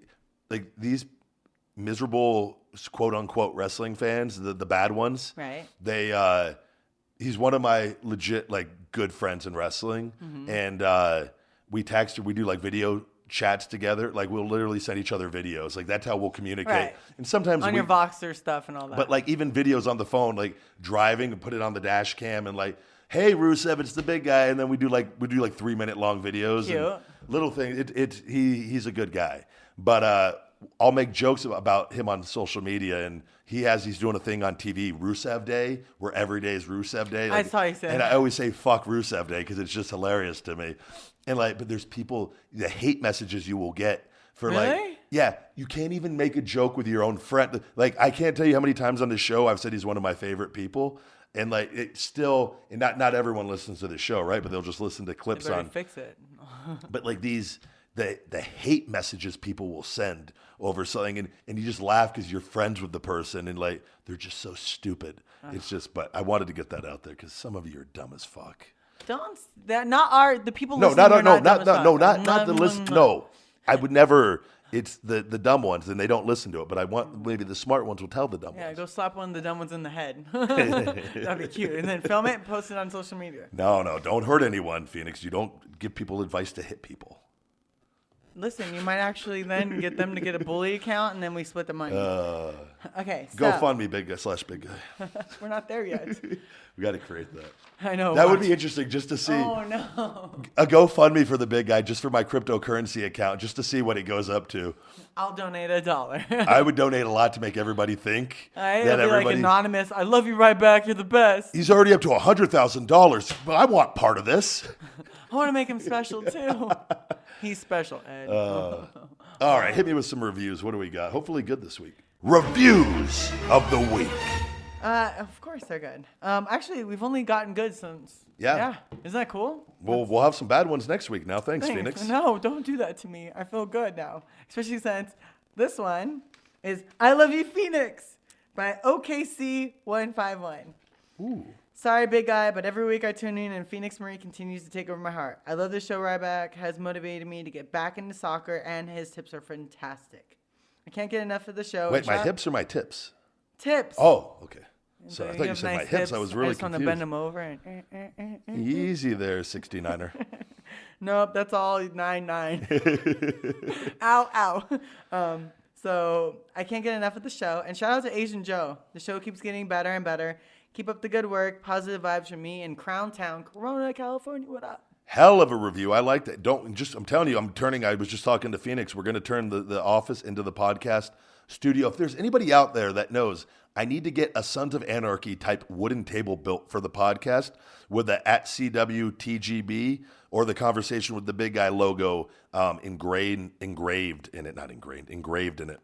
like, these miserable, quote-unquote, wrestling fans, the bad ones. Right. He's one of my legit, like, good friends in wrestling. And we text or we do, like, video chats together. Like, we'll literally send each other videos. Like, that's how we'll communicate. Right. And sometimes on your Voxer stuff and all that. But like even videos on the phone, like driving and put it on the dash cam and like, hey Rusev, it's the big guy. And then we do like 3-minute long videos. Cute. And little things. He's a good guy. But I'll make jokes about him on social media, and he's doing a thing on TV, Rusev Day, where every day is Rusev Day. Like, I saw you say and that. I always say fuck Rusev Day because it's just hilarious to me. And like, but there's people, the hate messages you will get for Really? like, yeah, you can't even make a joke with your own friend. Like, I can't tell you how many times on this show I've said he's one of my favorite people. And like, it's still, and not everyone listens to the show, right? But they'll just listen to clips They better on. fix it. But like the hate messages people will send over something, and you just laugh because you're friends with the person, and like, they're just so stupid. It's just, but I wanted to get that out there because some of you are dumb as fuck. Don't, that not our, the people No, listening are not dumb the list. No, I would never. It's the dumb ones, and they don't listen to it. But I want maybe the smart ones will tell the dumb Yeah, ones. go slap one of the dumb ones in the head. That'd be cute. And then film it and post it on social media. No, don't hurt anyone, Phoenix. You don't give people advice to hit people. Listen, you might actually then get them to get a bully account, and then we split the money. Okay, so. Go fund me, big guy / big guy. We're not there yet. We got to create that. I know. That would be interesting just to see. Oh, no. A GoFundMe for the big guy, just for my cryptocurrency account, just to see what it goes up to. I'll donate $1. I would donate a lot to make everybody think It'll be like anonymous. I love you right back. You're the best. He's already up to $100,000, but I want part of this. I want to make him special, too. He's special, Ed. All right, hit me with some reviews. What do we got? Hopefully good this week. Reviews of the week. Of course they're good. Actually, we've only gotten good since. Yeah. Isn't that cool? We'll have some bad ones next week now. Thanks, Phoenix. No, don't do that to me. I feel good now. Especially since this one is I Love You, Phoenix by OKC151. Ooh. Sorry, big guy, but every week I tune in and Phoenix Marie continues to take over my heart. I love this show. Ryback has motivated me to get back into soccer, and his tips are fantastic. I can't get enough of the show. Wait, my hips or my tips? Tips. Oh, okay. And So I you thought you have said my nice hips. I was really I just want to confused. bend them over and. Easy there, 69er. Nope, that's all 9-9. Ow, ow. So I can't get enough of the show. And shout out to Asian Joe. The show keeps getting better and better. Keep up the good work. Positive vibes from me in Crown Town, Corona, California. What up? Hell of a review. I like that. I'm telling you, I was just talking to Phoenix. We're going to turn the office into the podcast studio. If there's anybody out there that knows, I need to get a Sons of Anarchy type wooden table built for the podcast with the @CWTGB or the Conversation with the Big Guy logo engraved in it.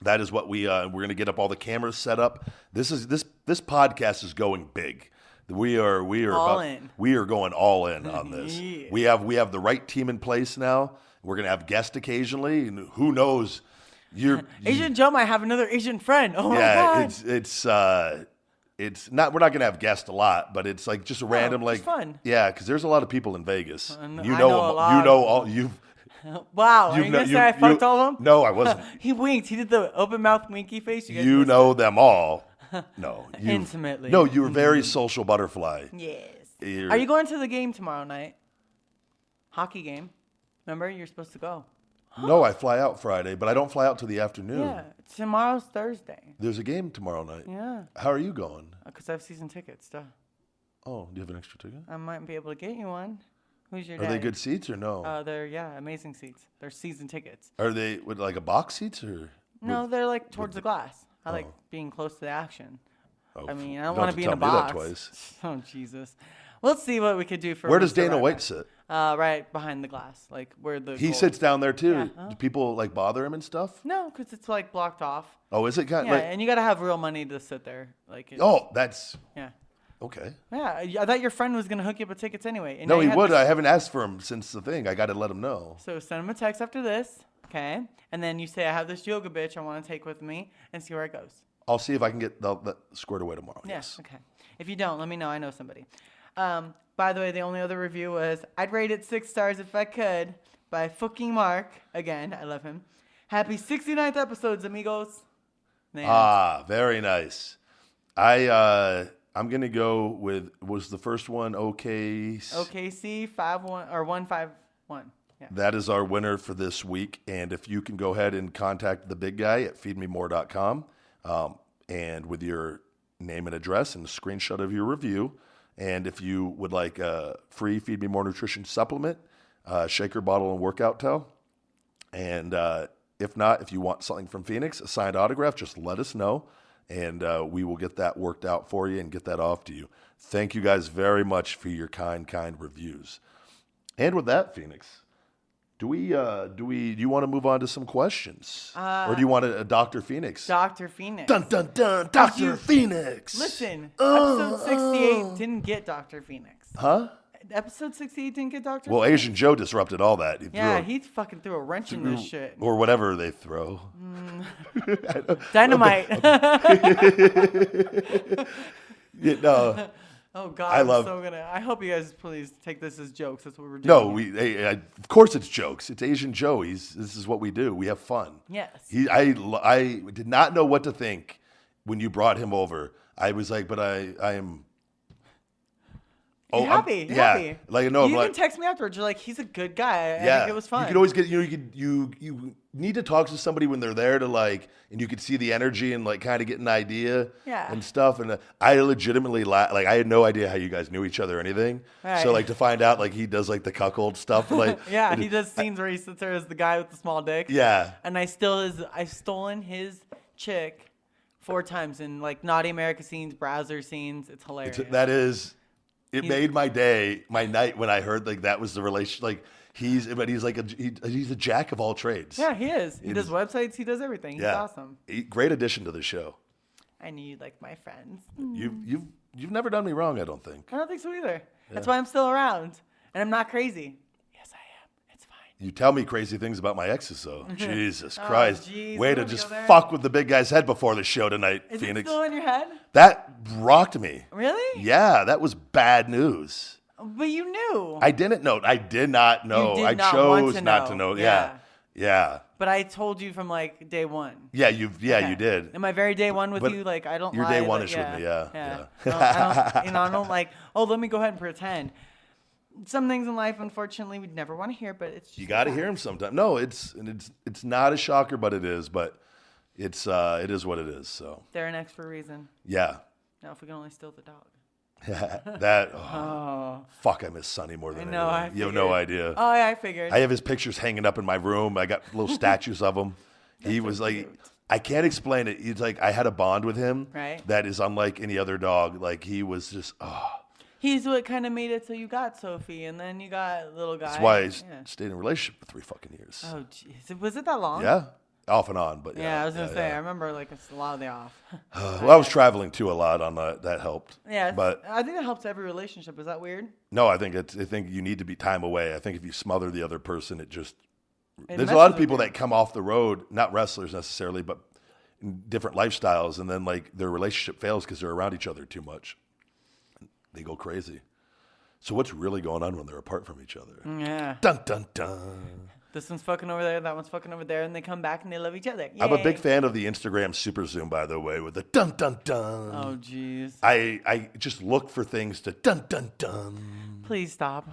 That is what we're going to get up all the cameras set up. This podcast is going big. We are going all in on this. Yeah. We have the right team in place now. We're going to have guests occasionally, and who knows? Asian Joe might have another Asian friend. Oh my God. It's not. We're not going to have guests a lot, but it's like just a random it's fun. Yeah, because there's a lot of people in Vegas. I You know know a lot. You know all you. Wow, are you going to say I fucked all of them? No, I wasn't. He winked. He did the open mouth winky face. guys You missed know them all. No, Intimately. No, you were very social butterfly. Yes. You're- Are you going to the game tomorrow night? Hockey game. Remember, you're supposed to go. No, I fly out Friday, but I don't fly out till the afternoon. Yeah, tomorrow's Thursday. There's a game tomorrow night. Yeah, How are you going? because I have season tickets. Duh. Oh, do you have an extra ticket? I might be able to get you one. Who's your Are they daddy? good seats or no? They're amazing seats. They're season tickets. Are they with like a box seats or? No, they're like towards the glass. I like being close to the action. I mean, I Don't don't want have to be to in a tell me that box. twice. Oh, Jesus. Let's see what we could do for Where does Mr. Dana Ryback. White sit? Right behind the glass, like where the He goal- sits down there too. Yeah, Do people like bother him and stuff? No, because it's like blocked off. Oh, is it kind Yeah, like? and you got to have real money to sit there. Like, it's, Oh, that's yeah. okay. Yeah, I thought your friend was going to hook you up with tickets anyway. And No, now he you have would. this- I haven't asked for him since the thing. I got to let him know. So send him a text after this, okay? And then you say, I have this yoga bitch I want to take with me and see where it goes. I'll see if I can get the squared away tomorrow. Yeah, Yes. okay. If you don't, let me know. I know somebody. By the way, the only other review was, I'd rate it 6 stars if I could, by fucking Mark. Again, I love him. Happy 69th episodes, amigos. Man. Very nice. I'm gonna go with, was the first one okay? OKC 5-1 or 151. Yeah. That is our winner for this week. And if you can go ahead and contact the big guy at feedmemore.com and with your name and address and a screenshot of your review. And if you would like a free Feed Me More nutrition supplement, shaker bottle and workout towel. And if not, if you want something from Phoenix, a signed autograph, just let us know. And we will get that worked out for you and get that off to you. Thank you guys very much for your kind reviews. And with that, Phoenix, do you want to move on to some questions? Or do you want a Dr. Phoenix? Dr. Phoenix. Dun, dun, dun, Dr. Phoenix. Listen, episode 68 didn't get Dr. Phoenix. Huh? Episode 68 didn't get Dr. Well, Phoenix. Asian Joe disrupted all that. He fucking threw a wrench in this shit. Or whatever they throw. Dynamite. No. Oh God, I hope you guys please take this as jokes. That's what we're doing. No, of course it's jokes. It's Asian Joe. This is what we do. We have fun. Yes. I did not know what to think when you brought him over. I was like, but I am. You're happy. You're happy. Like no, you I'm can text me afterwards. You're like, he's a good guy. I yeah, think it was fun. You could always get you need to talk to somebody when they're there to like, and you could see the energy and like kind of get an idea and stuff. And I legitimately like I had no idea how you guys knew each other or anything. Right. So like to find out like he does like the cuckold stuff like yeah, he does scenes where he sits there as the guy with the small dick. Yeah, and I've stolen his chick 4 times in like Naughty America scenes, browser scenes. It's hilarious. It made my day, my night when I heard like that was the relation. Like he's like he's a jack of all trades. Yeah, he is. He does websites. He does everything. He's awesome. Great addition to the show. I knew you'd like my friends. You've never done me wrong. I don't think. I don't think so either. That's why I'm still around, and I'm not crazy. Yes, I am. It's fine. You tell me crazy things about my exes, though. Jesus Christ! Geez, way to just fuck with the big guy's head before the show tonight, Is Phoenix. it still in your head? That rocked me. Really? Yeah, that was bad news. But you knew. I didn't know. I did not know. You did I not chose want to not to know. Yeah. But I told you from like day one. Yeah, you did. Am I very day one with But you? Like I don't. you're lie, day one-ish but with me, yeah. I don't like. Oh, let me go ahead and pretend. Some things in life, unfortunately, we'd never want to hear, but it's just You got to hear him sometime. No, it's not a shocker, but it is. But it is what it is. So they're an X for a reason. yeah. Now, if we can only steal the dog. Fuck! I miss Sonny more than know, anything. You have no idea. Oh yeah, I figured. I have his pictures hanging up in my room. I got little statues of him. He was like, cute. I can't explain it. He's like, I had a bond with him Right. that is unlike any other dog. Like he was just, He's what kind of made it so you got Sophie, and then you got little guy. that's why I stayed in a relationship for 3 fucking years. Oh, jeez. Was it that long? Yeah, off and on, but Yeah, I was gonna say. I remember like it's a lot of the off. Well, I was traveling too a lot on that helped. Yeah, but I think that helps every relationship. Is that weird? no, I think you need to be time away. I think if you smother the other person, there's a messes lot of with people you. that come off the road, not wrestlers necessarily, but in different lifestyles, and then like their relationship fails because they're around each other too much. They go crazy. So what's really going on when they're apart from each other? Yeah. Dun dun dun. This one's fucking over there, that one's fucking over there, and they come back and they love each other. I'm a Yay. big fan of the Instagram super zoom, by the way, with the dun dun dun. Oh, jeez. I just look for things to dun dun dun. Please stop.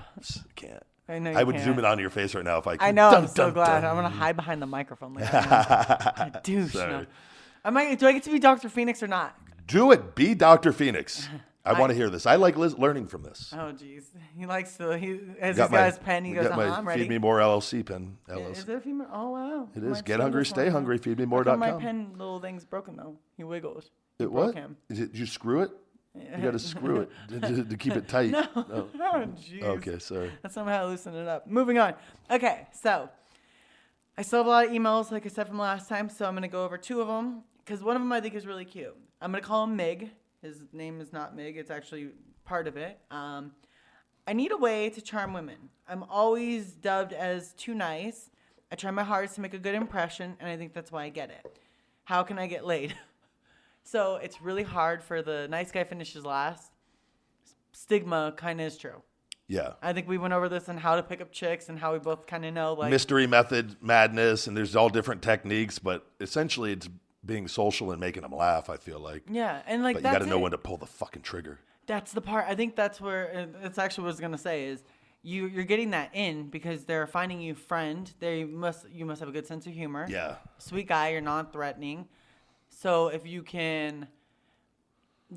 Can't. I know you I would can't. zoom in on your face right now if I could. I know. Dun, I'm so dun, glad. dun. I'm gonna hide behind the microphone. Like douche. Sorry. No. Do I get to be Dr. Phoenix or not? Do it. Be Dr. Phoenix. I want to hear this. I like learning from this. Oh, jeez. He likes to. He has Got this guy's pen. He goes, got my I'm ready. Feed Me More LLC pen. Is LLC. there a female? Oh, wow. It I is. might Get steal hungry, this stay one. hungry. How come Feedmemore.com. my pen little thing's broken though? He wiggles. It broke what? him. Did you screw it? You got to screw it to keep it tight. No. Oh, Oh, jeez. okay, sorry. That's not how I loosen it up. Moving on. Okay, so I still have a lot of emails, like I said from last time, so I'm going to go over 2 of them because one of them I think is really cute. I'm going to call him Mig. His name is not Mig. It's actually part of it. I need a way to charm women. I'm always dubbed as too nice. I try my hardest to make a good impression, and I think that's why I get it. How can I get laid? So it's really hard for the nice guy finishes last. Stigma kind of is true. Yeah. I think we went over this on how to pick up chicks and how we both kind of know, like, Mystery method, madness, and there's all different techniques, but essentially it's being social and making them laugh, I feel like. yeah, and like But you got to know it. when to pull the fucking trigger. That's the part. I think that's where it's actually what I was gonna say is you're getting that in because they're finding you friend. You must have a good sense of humor. Yeah. Sweet guy. You're non-threatening. So if you can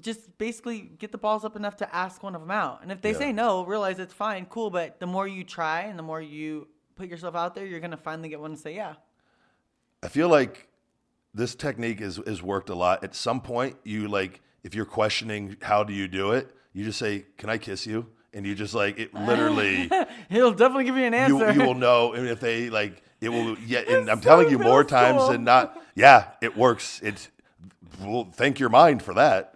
just basically get the balls up enough to ask one of them out, and if they say no, realize it's fine, cool. But the more you try and the more you put yourself out there, you're gonna finally get one to say yeah. I feel like this technique is worked a lot. At some point, you like, if you're questioning how do you do it, you just say, "Can I kiss you?" And you just like, it literally, He'll definitely give you an answer. you will know. And if they like, it will. Yeah, and I'm so telling you more middle times school. than not. Yeah, it works. Well, thank your mind for that.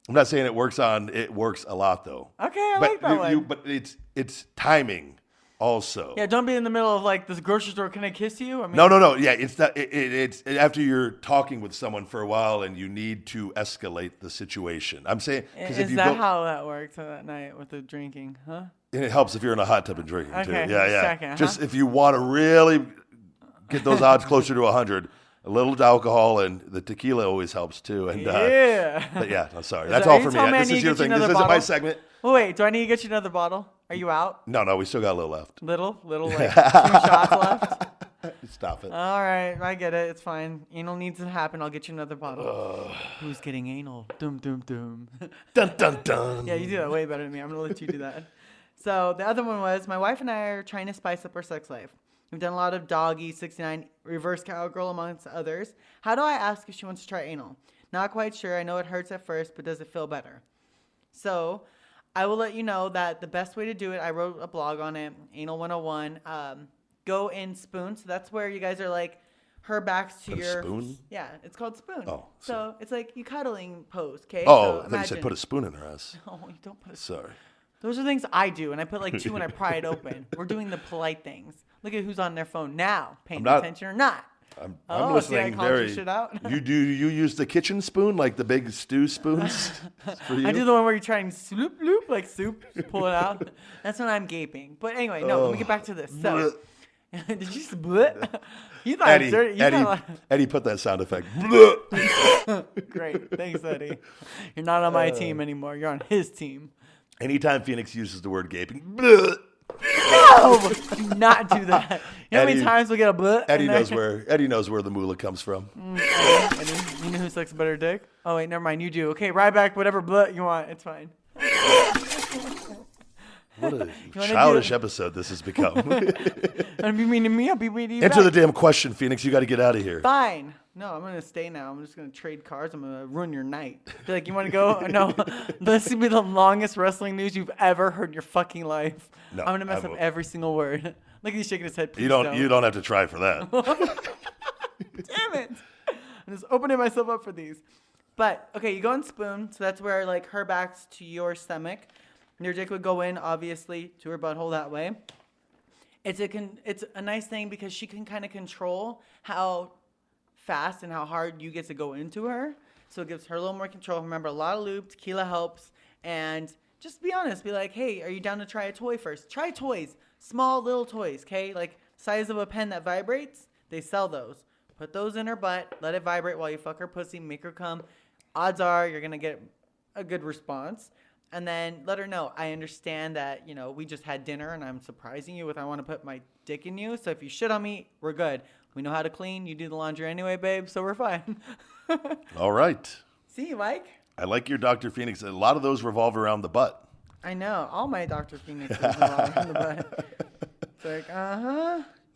I'm not saying it works a lot though. Okay, I like that one. But it's timing also. Yeah, don't be in the middle of like this grocery store. Can I kiss you? I mean, No. Yeah, it's not. It's after you're talking with someone for a while and you need to escalate the situation. I'm saying because if Is you that go, how that worked that night with the drinking? Huh? and it helps if you're in a hot tub and drinking too. Okay, Yeah. second, Just if you want to really get those odds closer to 100, a little alcohol and the tequila always helps too. And Yeah. but yeah, I'm sorry. Is That's that- all are you for me. telling me I This need is to your get you thing. This another isn't my bottle? segment. Oh, wait, do I need to get you another bottle? Are you out? No, we still got a little left. Little, like 2 shots left. Stop it. All right, I get it. It's fine. Anal needs to happen. I'll get you another bottle. Who's getting anal? Dum, dum, dum. Dun dun dun. Yeah, you do that way better than me. I'm going to let you do that. So the other one was my wife and I are trying to spice up our sex life. We've done a lot of doggy, 69, reverse cowgirl, amongst others. How do I ask if she wants to try anal? Not quite sure. I know it hurts at first, but does it feel better? So I will let you know that the best way to do it, I wrote a blog on it, Anal 101. Go in spoon. So that's where you guys are like her backs to Put a your spoon? Yeah, it's called spoon. Oh, so it's like you cuddling pose, okay? Oh, so I thought you said put a spoon in her ass. No, you don't put a Sorry. Those are things I do, and I put like 2 and I pry it open. We're doing the polite things. Look at who's on their phone now, paying attention or not. I'm See, I listening called your very. shit out? You use the kitchen spoon, like the big stew spoons for you? I do the one where you try and sloop, loop, like soup, pull it out. That's when I'm gaping. But anyway, no, let me get back to this. So, did you split? You thought Eddie, dirty. You thought Eddie, put that sound effect. great. Thanks, Eddie. You're not on my team anymore. You're on his team. Anytime Phoenix uses the word gaping, No! Do not do that. You know how many Eddie- times we get a blit? Eddie knows where the moolah comes from. Eddie, you know who sucks better dick? Oh, wait, never mind. You do. Okay, Ryback, whatever blit you want. It's fine. What a wanna childish do- episode this has become. Don't be mean to me. I'll be mean to you Answer the back. damn question, Phoenix. You got to get out of here. Fine. No, I'm going to stay now. I'm just going to trade cards. I'm going to ruin your night. Be like, you want to go? No. This will be the longest wrestling news you've ever heard in your fucking life. No, I'm going to mess I up won't. every single word. Look at you shaking his head. Please You don't have to try for that. Damn it. I'm just opening myself up for these. But, okay, you go in spoon. So that's where, like, her back's to your stomach. Your dick would go in, obviously, to her butthole that way. It's a nice thing because she can kind of control how fast and how hard you get to go into her. So it gives her a little more control. Remember, a lot of lube, tequila helps. And just be honest. Be like, hey, are you down to try a toy first? Try toys. Small little toys, okay? Like size of a pen that vibrates. They sell those. Put those in her butt. Let it vibrate while you fuck her pussy. Make her come. Odds are you're going to get a good response. And then let her know, I understand that, you know, we just had dinner and I'm surprising you with I want to put my dick in you. So if you shit on me, we're good. We know how to clean. You do the laundry anyway, babe, so we're fine. All right. See, Mike? I like your Dr. Phoenix. A lot of those revolve around the butt. I know. All my Dr. Phoenix is around the butt. It's like,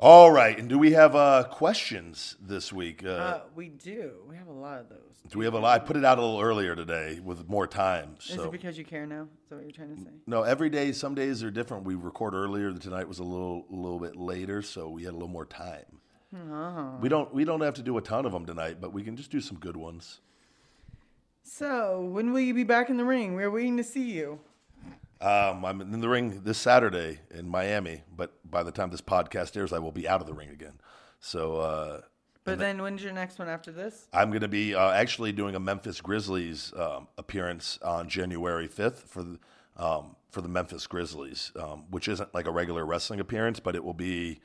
All right, and do we have questions this week? We do. We have a lot of those. Do we have a lot? I put it out a little earlier today with more time. So. Is it because you care now? Is that what you're trying to say? No, every day. Some days are different. We record earlier. Tonight was a little bit later, so we had a little more time. Oh. We don't have to do a ton of them tonight, but we can just do some good ones. So, when will you be back in the ring? We're waiting to see you. I'm in the ring this Saturday in Miami, but by the time this podcast airs, I will be out of the ring again. So, but then when's your next one after this? I'm going to be actually doing a Memphis Grizzlies appearance on January 5th for the Memphis Grizzlies, which isn't like a regular wrestling appearance, but it will be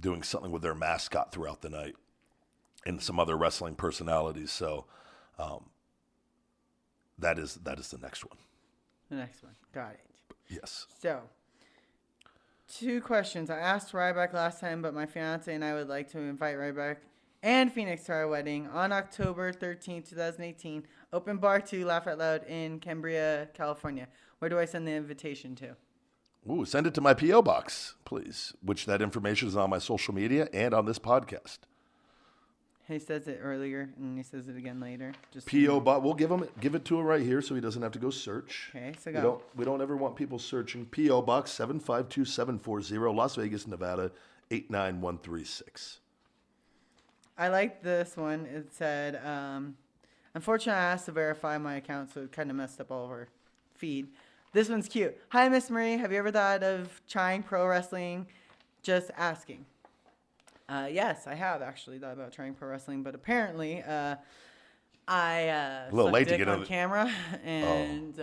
doing something with their mascot throughout the night and some other wrestling personalities. So that is the next one. The next one. Got it. Yes. So, 2 questions. I asked Ryback last time, but my fiance and I would like to invite Ryback and Phoenix to our wedding on October 13th, 2018. Open Bar 2, Laugh Out Loud in Cambria, California. Where do I send the invitation to? Ooh, send it to my P.O. box, please, which that information is on my social media and on this podcast. He says it earlier, and he says it again later. Just P.O. box. We'll give it to him right here so he doesn't have to go search. Okay, so go. We don't ever want people searching. P.O. Box 752740, Las Vegas, Nevada 89136. I like this one. It said, unfortunately, I asked to verify my account, so it kind of messed up all of our feed. This one's cute. Hi, Miss Marie. Have you ever thought of trying pro wrestling? Just asking. Yes, I have actually thought about trying pro wrestling, but apparently I a little suck late to dick get on camera, and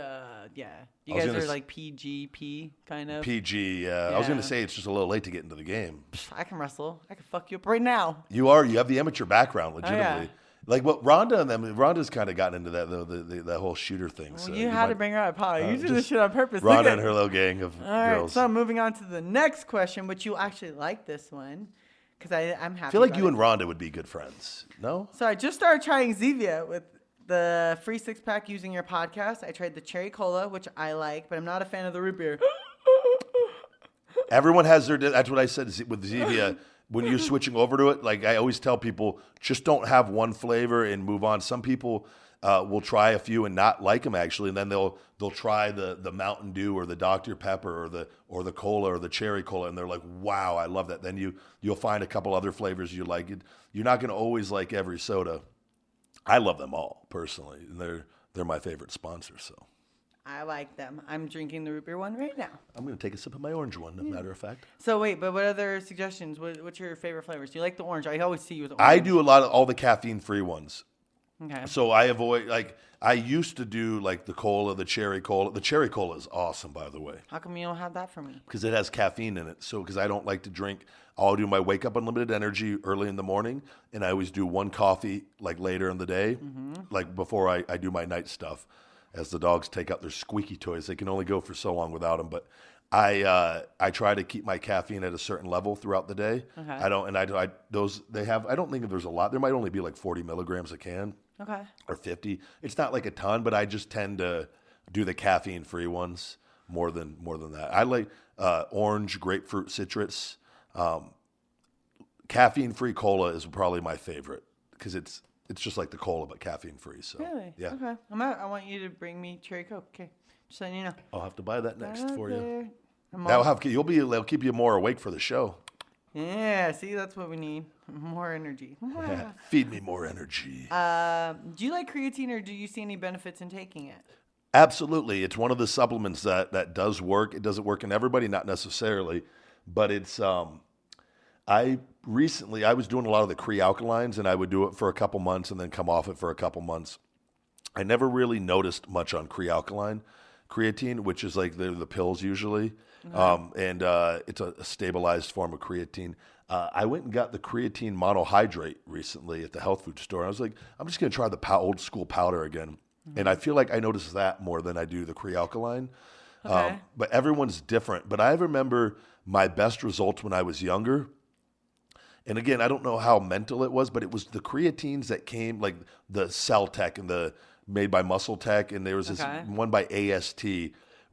yeah, you guys are like PGP kind of. PG. I was going to say it's just a little late to get into the game. I can wrestle. I can fuck you up right now. You have the amateur background, legitimately. Oh, yeah. Like what Rhonda and them. Rhonda's kind of gotten into that though, that whole shooter thing. Well, so you had to bring her up, huh? You do this just shit on purpose. Rhonda and her little gang of All right, girls. so moving on to the next question, which you actually like this one, because I'm happy. I feel like about you it. and Rhonda would be good friends. No? So I just started trying Zevia with the free 6-pack using your podcast. I tried the cherry cola, which I like, but I'm not a fan of the root beer. Everyone has their. That's what I said with Zevia. When you're switching over to it, like I always tell people, just don't have one flavor and move on. Some people will try a few and not like them actually, and then they'll try the Mountain Dew or the Dr. Pepper or the cola or the cherry cola, and they're like, wow, I love that. Then you'll find a couple other flavors you like. You're not going to always like every soda. I love them all personally, and they're my favorite sponsor. So I like them. I'm drinking the root beer one right now. I'm going to take a sip of my orange one, as a matter of fact. So wait, but what other suggestions? What's your favorite flavors? Do you like the orange? I always see you with orange. I do a lot of all the caffeine-free ones. Okay. So I avoid, like, I used to do like the cola, the cherry cola. The cherry cola is awesome, by the way, How come you don't have that for me? because it has caffeine in it. So because I don't like to drink, I'll do my Wake Up Unlimited Energy early in the morning, and I always do one coffee like later in the day, like before I do my night stuff. As the dogs take out their squeaky toys, they can only go for so long without them. But I try to keep my caffeine at a certain level throughout the day. Okay. I don't think there's a lot. There might only be like 40 milligrams a can. Okay. Or 50. It's not like a ton, but I just tend to do the caffeine-free ones more than that. I like orange, grapefruit, citrus. Caffeine-free cola is probably my favorite because it's just like the cola but caffeine-free. So Really? yeah, Okay. I want you to bring me cherry Coke. Okay. Just letting you know. I'll have to buy that next for you. I'm That'll it'll keep you more awake for the show. Yeah, see, that's what we need. More energy. Feed me more energy. Do you like creatine, or do you see any benefits in taking it? Absolutely. It's one of the supplements that does work. It doesn't work in everybody, not necessarily, but it's I was doing a lot of the Cree-alkalines, and I would do it for a couple months and then come off it for a couple months. I never really noticed much on Cree-alkaline creatine, which is like the pills usually. And it's a stabilized form of creatine. I went and got the creatine monohydrate recently at the health food store. I was like, I'm just going to try the old school powder again. And I feel like I notice that more than I do the Cree-alkaline. Okay. But everyone's different. But I remember my best results when I was younger. And again, I don't know how mental it was, but it was the creatines that came, like the Cell Tech and the made by Muscle Tech. And there was this Okay. one by AST,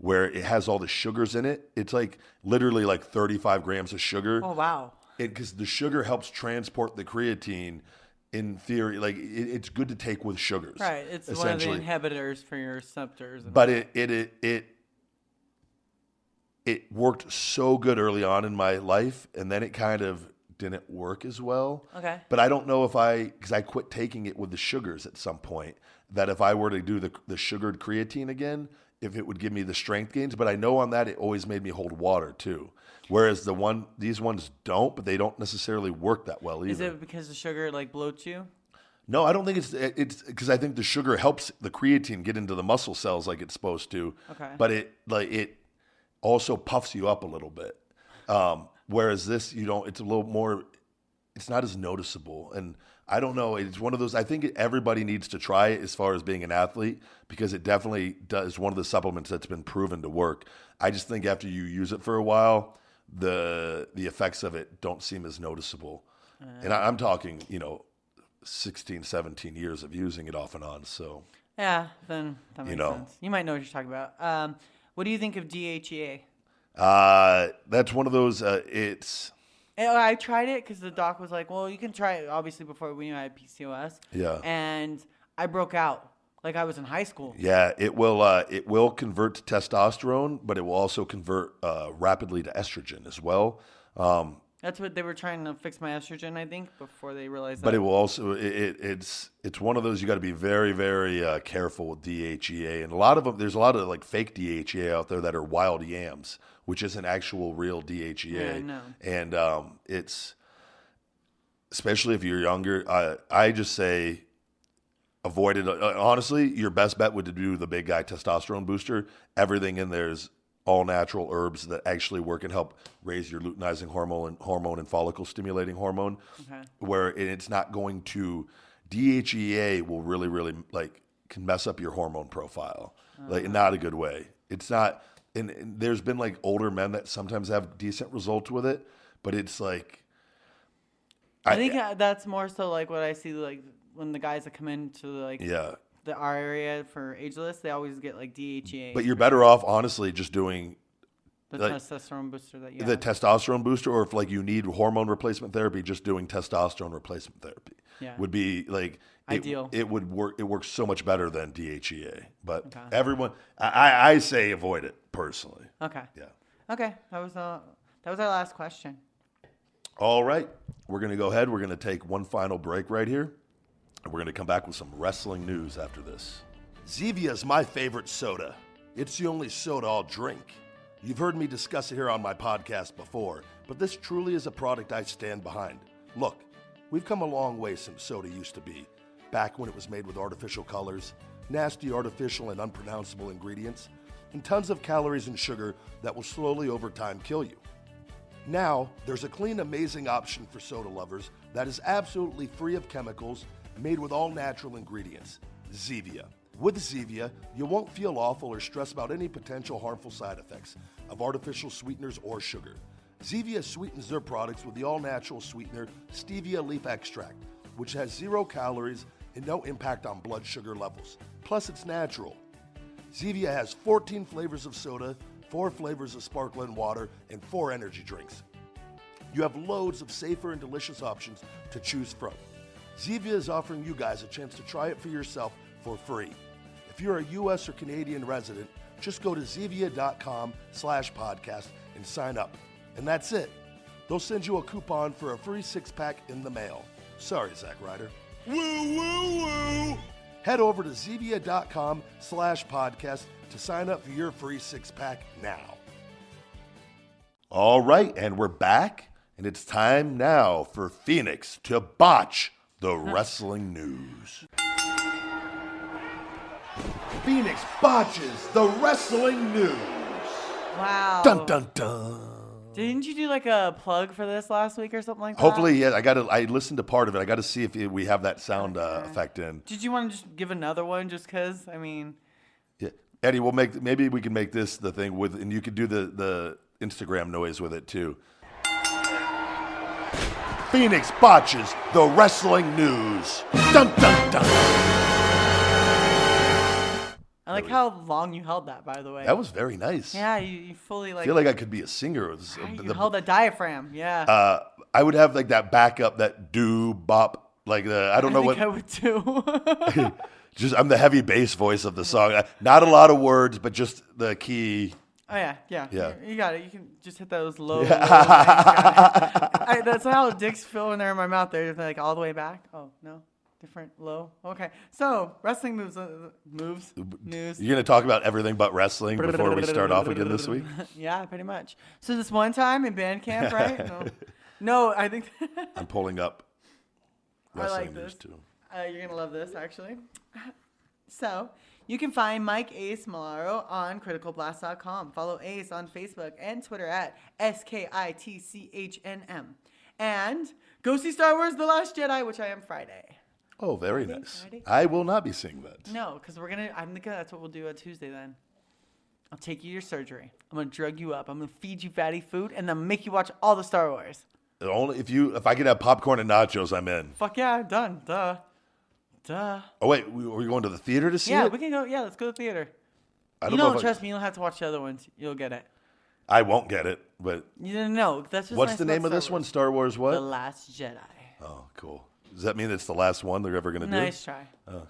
where it has all the sugars in it. It's like literally like 35 grams of sugar. Oh, wow. Because the sugar helps transport the creatine. In theory, like it's good to take with sugars. Right. It's one of the inhibitors for your receptors. But it worked so good early on in my life, and then it kind of didn't work as well. Okay. But I don't know because I quit taking it with the sugars at some point, that if I were to do the sugared creatine again, if it would give me the strength gains. But I know on that it always made me hold water too. Whereas these ones don't, but they don't necessarily work that well either. Is it because the sugar like bloats you? No, I don't think it's because I think the sugar helps the creatine get into the muscle cells like it's supposed to. Okay. But it also puffs you up a little bit. Whereas this, it's a little more, it's not as noticeable. And I don't know, it's one of those, I think everybody needs to try it as far as being an athlete, because it definitely is one of the supplements that's been proven to work. I just think after you use it for a while, the effects of it don't seem as noticeable. And I'm talking, 16, 17 years of using it off and on. So yeah, then that makes sense. You might know what you're talking about. What do you think of DHEA? That's one of those. I tried it because the doc was like, "Well, you can try it." Obviously, before we knew I had PCOS. Yeah. And I broke out like I was in high school. Yeah, it will convert to testosterone, but it will also convert rapidly to estrogen as well. That's what they were trying to fix my estrogen, I think, before they realized that. But it will also it's one of those you got to be very, very careful with DHEA, and there's a lot of like fake DHEA out there that are wild yams, which isn't actual real DHEA. Yeah, I know. And it's, especially if you're younger, I just say avoid it. Honestly, your best bet would to do the big guy testosterone booster. Everything in there is all natural herbs that actually work and help raise your luteinizing hormone and follicle stimulating hormone. Okay. Where it's not going to, DHEA will really, really can mess up your hormone profile, not a good way. It's not, and there's been older men that sometimes have decent results with it, but it's like, I think that's more so what I see when the guys that come into our area for ageless, they always get DHEA. But you're better off, honestly, just doing the testosterone booster that you the have. testosterone booster, or if you need hormone replacement therapy, just doing testosterone replacement therapy would be ideal. It would work. It works so much better than DHEA. But everyone, I say avoid it personally. Okay. Yeah. Okay. That was our last question. All right, we're gonna go ahead. We're gonna take one final break right here. And we're going to come back with some wrestling news after this. Zevia is my favorite soda. It's the only soda I'll drink. You've heard me discuss it here on my podcast before, but this truly is a product I stand behind. Look, we've come a long way since soda used to be, back when it was made with artificial colors, nasty artificial and unpronounceable ingredients, and tons of calories and sugar that will slowly over time kill you. Now, there's a clean, amazing option for soda lovers that is absolutely free of chemicals, made with all natural ingredients, Zevia. With Zevia, you won't feel awful or stress about any potential harmful side effects of artificial sweeteners or sugar. Zevia sweetens their products with the all-natural sweetener stevia leaf extract, which has 0 calories and no impact on blood sugar levels. Plus, it's natural. Zevia has 14 flavors of soda, 4 flavors of sparkling water, and 4 energy drinks. You have loads of safer and delicious options to choose from. Zevia is offering you guys a chance to try it for yourself for free. If you're a U.S. or Canadian resident, just go to Zevia.com/podcast and sign up. And that's it. They'll send you a coupon for a free 6-pack in the mail. Sorry, Zack Ryder. Woo, woo, woo! Head over to Zevia.com/podcast to sign up for your free 6-pack now. All right, and we're back, and it's time now for Phoenix to botch the wrestling news. Phoenix botches the wrestling news. Wow. Dun dun dun. Didn't you do a plug for this last week or something like that? Hopefully, yeah. I listened to part of it. I got to see if we have that sound effect in. Did you want to just give another one, just because? I mean, yeah. Eddie, maybe we can make this the thing with, and you could do the Instagram noise with it too. Phoenix botches the wrestling news. Dun dun dun. I like how long you held that, by the way. That was very nice. Yeah, you fully like. I feel like I could be a singer. You held a diaphragm. Yeah. I would have like that backup, that do bop, like the I don't know think what. I would too. Just I'm the heavy bass voice of the song. Not a lot of words, but just the key. Oh, yeah. Yeah. You got it. You can just hit those low. That's how dicks feel when they're in my mouth. They're like all the way back. Oh, no. Different low. Okay. So, wrestling moves. News. You're going to talk about everything but wrestling before we start off again this week? Yeah, pretty much. So, this one time in band camp, right? No, I think. I'm pulling up wrestling like news this. too. You're going to love this, actually. So, you can find Mike Ace Malaro on criticalblast.com. Follow Ace on Facebook and Twitter at SKITCHNM. And go see Star Wars The Last Jedi, which I am Friday. Oh, very nice. I will not be seeing that. No, because I'm thinking that's what we'll do on Tuesday then. I'll take you to your surgery. I'm going to drug you up. I'm going to feed you fatty food and then make you watch all the Star Wars. Only if I could have popcorn and nachos, I'm in. Fuck yeah, done. Duh. Oh, wait, are we going to the theater to see it? Yeah, we can go. Yeah, let's go to the theater. Trust me, you don't have to watch the other ones. You'll get it. I won't get it, but... You didn't know. That's just what's nice the name of this one? Star Wars what? The Last Jedi. Oh, cool. Does that mean it's the last one they're ever going to do? Nice try. Oh.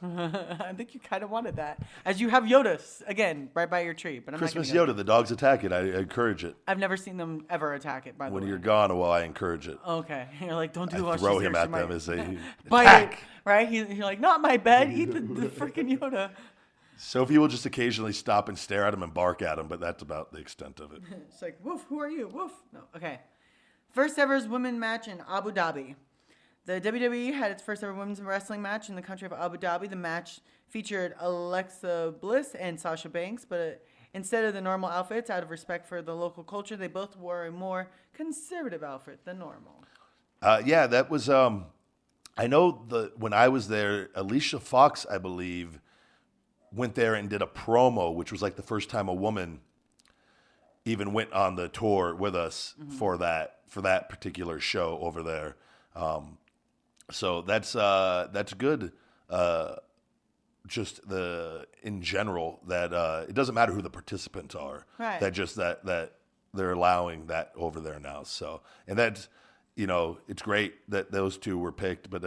I think you kind of wanted that. As you have Yoda, again, right by your tree. But I'm Christmas not Yoda, the dogs attack it. I encourage it. I've never seen them ever attack it, by the way. When you're gone, well, I encourage it. Okay. You're like, don't do I much. throw him at them as they bite attack. it, right? You're like, not my bed. Eat the freaking Yoda. Sophie will just occasionally stop and stare at him and bark at him, but that's about the extent of it. It's like, woof, who are you? Woof. No, okay. First ever women's match in Abu Dhabi. The WWE had its first ever women's wrestling match in the country of Abu Dhabi. The match featured Alexa Bliss and Sasha Banks, but instead of the normal outfits, out of respect for the local culture, they both wore a more conservative outfit than normal. Yeah, that was, I know when I was there, Alicia Fox, I believe, went there and did a promo, which was like the first time a woman even went on the tour with us for that particular show over there. So that's good. Just in general that it doesn't matter who the participants are. Right. That they're allowing that over there now. So, and that's, it's great that those two were picked, but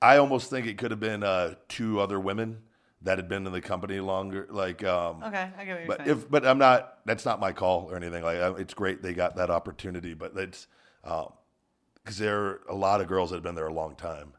I almost think it could have been two other women that had been in the company longer. Like, okay, I get what you're saying. But I'm not. That's not my call or anything. Like, it's great they got that opportunity, but it's because there are a lot of girls that have been there a long time,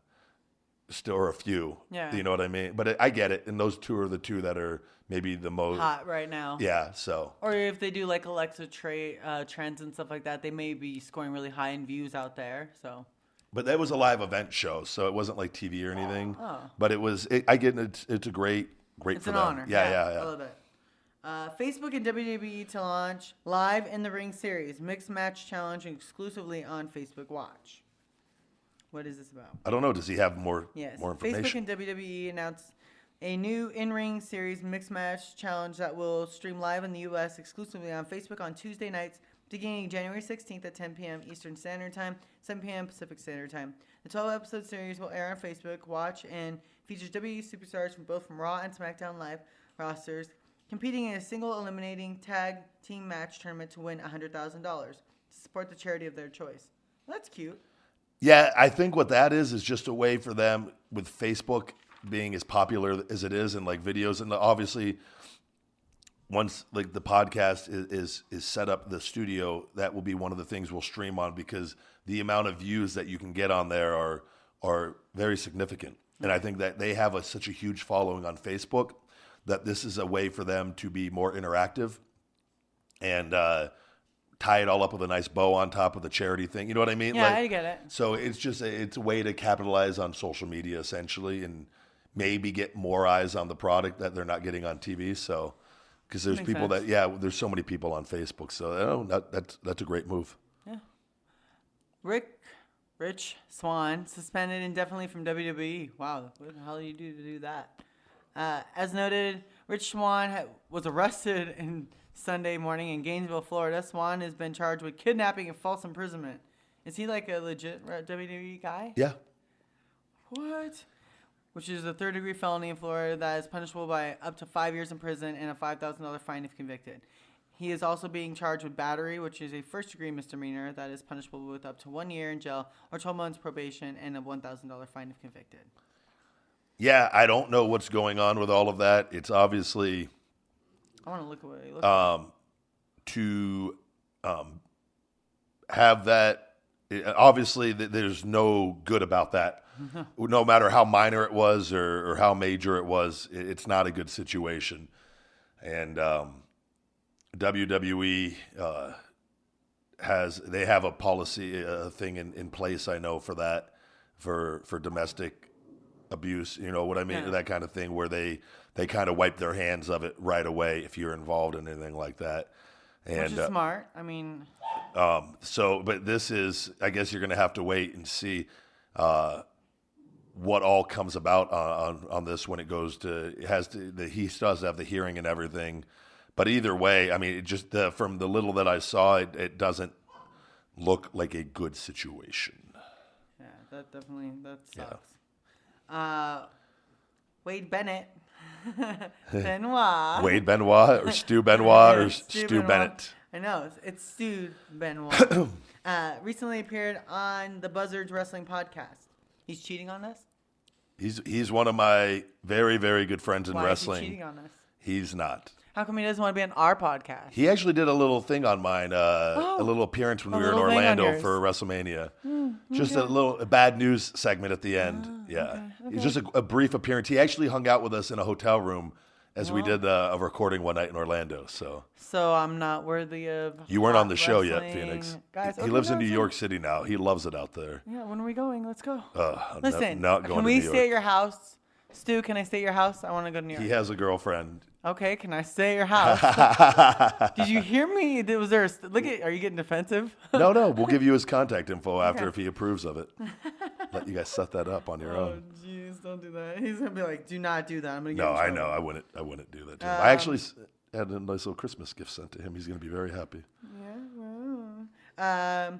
still, or a few. Yeah, you know what I mean. But I get it, and those two are the two that are maybe the most hot right now. Yeah. So, or if they do like Alexa trends and stuff like that, they may be scoring really high in views out there. So. But that was a live event show, so it wasn't like TV or anything. Oh. But it was. I get it. It's a great it's for an them. honor. Yeah. I love it. Facebook and WWE to launch Live in the Ring series, mixed match challenge exclusively on Facebook Watch. What is this about? I don't know. Does he have more Yes. more information? Facebook and WWE announced a new in-ring series mixed match challenge that will stream live in the U.S. exclusively on Facebook on Tuesday nights, beginning January 16th at 10 p.m. Eastern Standard Time, 7 p.m. Pacific Standard Time. The 12-episode series will air on Facebook Watch and features WWE superstars from both Raw and SmackDown Live rosters competing in a single eliminating tag team match tournament to win $100,000 to support the charity of their choice. Well, that's cute. Yeah, I think what that is just a way for them, with Facebook being as popular as it is, and like videos, and obviously once like the podcast is set up, the studio, that will be one of the things we'll stream on, because the amount of views that you can get on there are very significant. And I think that they have such a huge following on Facebook that this is a way for them to be more interactive and tie it all up with a nice bow on top of the charity thing. You know what I mean? Yeah, I get it. So it's just it's a way to capitalize on social media essentially, and maybe get more eyes on the product that they're not getting on TV. So because there's Makes people sense. there's so many people on Facebook. So that's a great move. Yeah. Rich Swann suspended indefinitely from WWE. Wow, what the hell do you do to do that? As noted, Rich Swann was arrested Sunday morning in Gainesville, Florida. Swann has been charged with kidnapping and false imprisonment. Is he like a legit WWE guy? Yeah. What? which is a third-degree felony in Florida that is punishable by up to 5 years in prison and a $5,000 fine if convicted. He is also being charged with battery, which is a first-degree misdemeanor that is punishable with up to 1 year in jail or 12 months probation and a $1,000 fine if convicted. Yeah, I don't know what's going on with all of that. It's obviously I want to look at what he looks like. to have that. Obviously, there's no good about that. No matter how minor it was or how major it was, it's not a good situation. And WWE they have a policy, a thing in place, I know, for that, for domestic abuse, you know what I mean? Yeah. That kind of thing where they kind of wipe their hands of it right away if you're involved in anything like that. And, which is smart. I mean, but this is, I guess you're going to have to wait and see what all comes about on this when it goes to, he still has to have the hearing and everything. But either way, I mean, from the little that I saw, it doesn't look like a good situation. yeah, that sucks. Yeah. Wade Bennett. Benoit. Wade Benoit or Stu Benoit or Stu Benoit. Bennett. I know. It's Stu Benoit. Recently appeared on the Buzzards Wrestling podcast. He's cheating on us? He's one of my very, very good friends in Why wrestling. is he cheating on us? He's not. How come he doesn't want to be on our podcast? He actually did a little thing on mine, a little appearance when we were in little thing on Orlando yours. for WrestleMania. Just a bad news segment at the end. Yeah. okay. It's just a brief appearance. He actually hung out with us in a hotel room as we did a recording one night in Orlando. So I'm not worthy of. you weren't on the hot show yet, wrestling. Phoenix. Guys, He lives in New York City now. He loves it out there. Yeah, when are we going? Let's go. I'm Listen, not going can to we New stay York. at your house? Stu, can I stay at your house? I want to go to New York. He has a girlfriend. Okay, can I stay at your house? Did you hear me? Was there? Are you getting defensive? No, we'll give you his contact info after if he approves of it. Let you guys set that up on your Oh, own. jeez, don't do that. He's gonna be like, "Do not do that." I'm gonna get. No, in I trouble. know. I wouldn't do that to him. I actually had a nice little Christmas gift sent to him. He's going to be very happy. Yeah. Well.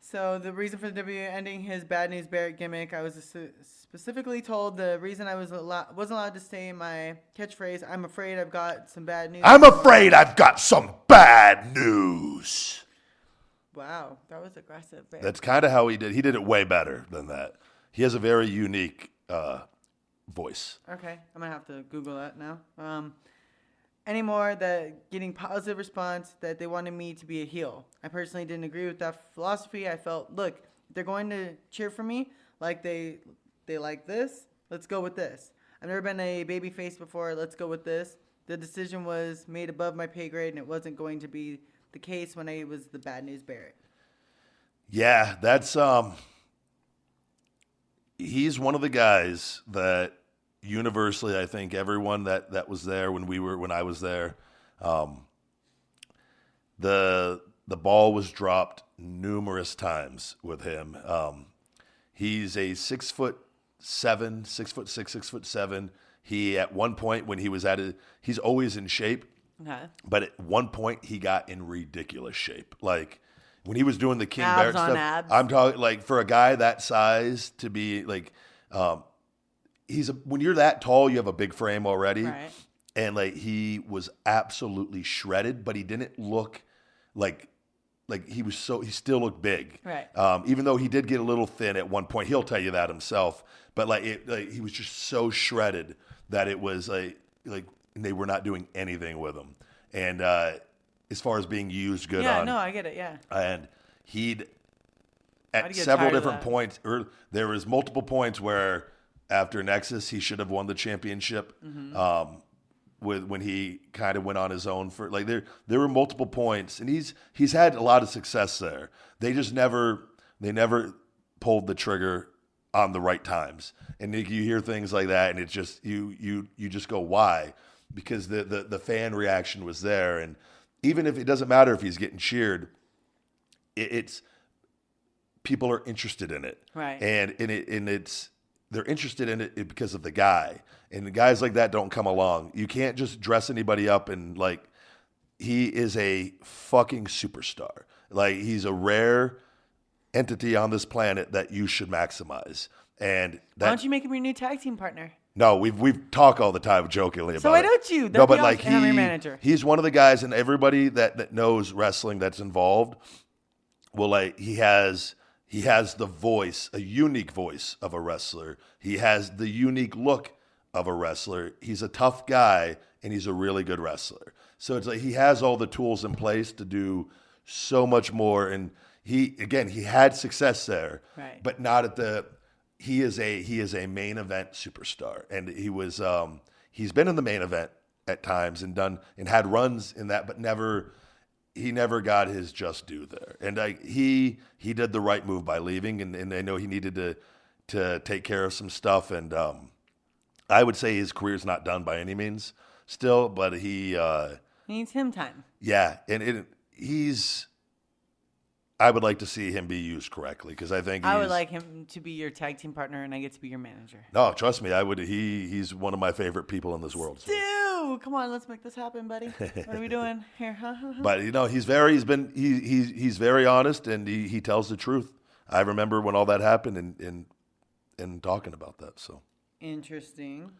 So the reason for the W ending his Bad News Barrett gimmick, I was specifically told the reason I wasn't allowed to say my catchphrase. I'm afraid I've got some bad news. I'm afraid I've got some bad news. Wow, that was aggressive. Barrett. That's kind of how he did. He did it way better than that. He has a very unique voice. Okay, I'm gonna have to Google that now. Anymore that getting positive response that they wanted me to be a heel. I personally didn't agree with that philosophy. I felt, look, if they're going to cheer for me like they like this, let's go with this. I've never been a baby face before. Let's go with this. The decision was made above my pay grade, and it wasn't going to be the case when I was the Bad News Barrett. Yeah, that's he's one of the guys that universally, I think everyone that was there when I was there, the ball was dropped numerous times with him. He's a 6'7", 6'6", 6'7". He at one point when he was he's always in shape, Okay. but at one point he got in ridiculous shape. Like when he was doing the King Abs Barrett on stuff, abs. I'm talking like for a guy that size to be like. When you're that tall, you have a big frame already. Right. And like he was absolutely shredded, but he didn't look like he still looked big. Right. Even though he did get a little thin at one point, he'll tell you that himself. But he was just so shredded that it was like they were not doing anything with him. And as far as being used good on. Yeah, no, I get it. Yeah. And he'd I'd at get several tired of different that. points, there was multiple points where after Nexus he should have won the championship. Mm-hmm. When he kind of went on his own for like there were multiple points, and he's had a lot of success there. They never pulled the trigger on the right times, and you hear things like that, and it's just you just go why? Because the fan reaction was there, and even if it doesn't matter if he's getting cheered, it's people are interested in it, Right? And they're interested in it because of the guy. And guys like that don't come along. You can't just dress anybody up and he is a fucking superstar. Like he's a rare entity on this planet that you should maximize. And Why don't you make him your new tag team partner? No, we've talked all the time jokingly about it. So why don't you? No, but like I'm your manager. He's one of the guys, and everybody that knows wrestling that's involved will like he has the voice, a unique voice of a wrestler. He has the unique look of a wrestler. He's a tough guy, and he's a really good wrestler. So it's like he has all the tools in place to do so much more. And he had success there, right. but not at the. He is a main event superstar, and he's been in the main event at times and had runs in that, but he never got his just due there. And he did the right move by leaving, and I know he needed to take care of some stuff. And I would say his career's not done by any means still, but he needs him time. Yeah, and I would like to see him be used correctly because I think I would like him to be your tag team partner, and I get to be your manager. No, trust me, I would. He's one of my favorite people in this world. Stu, come on, let's make this happen, buddy. What are we doing here? But he's very honest, and he tells the truth. I remember when all that happened and talking about that. So interesting.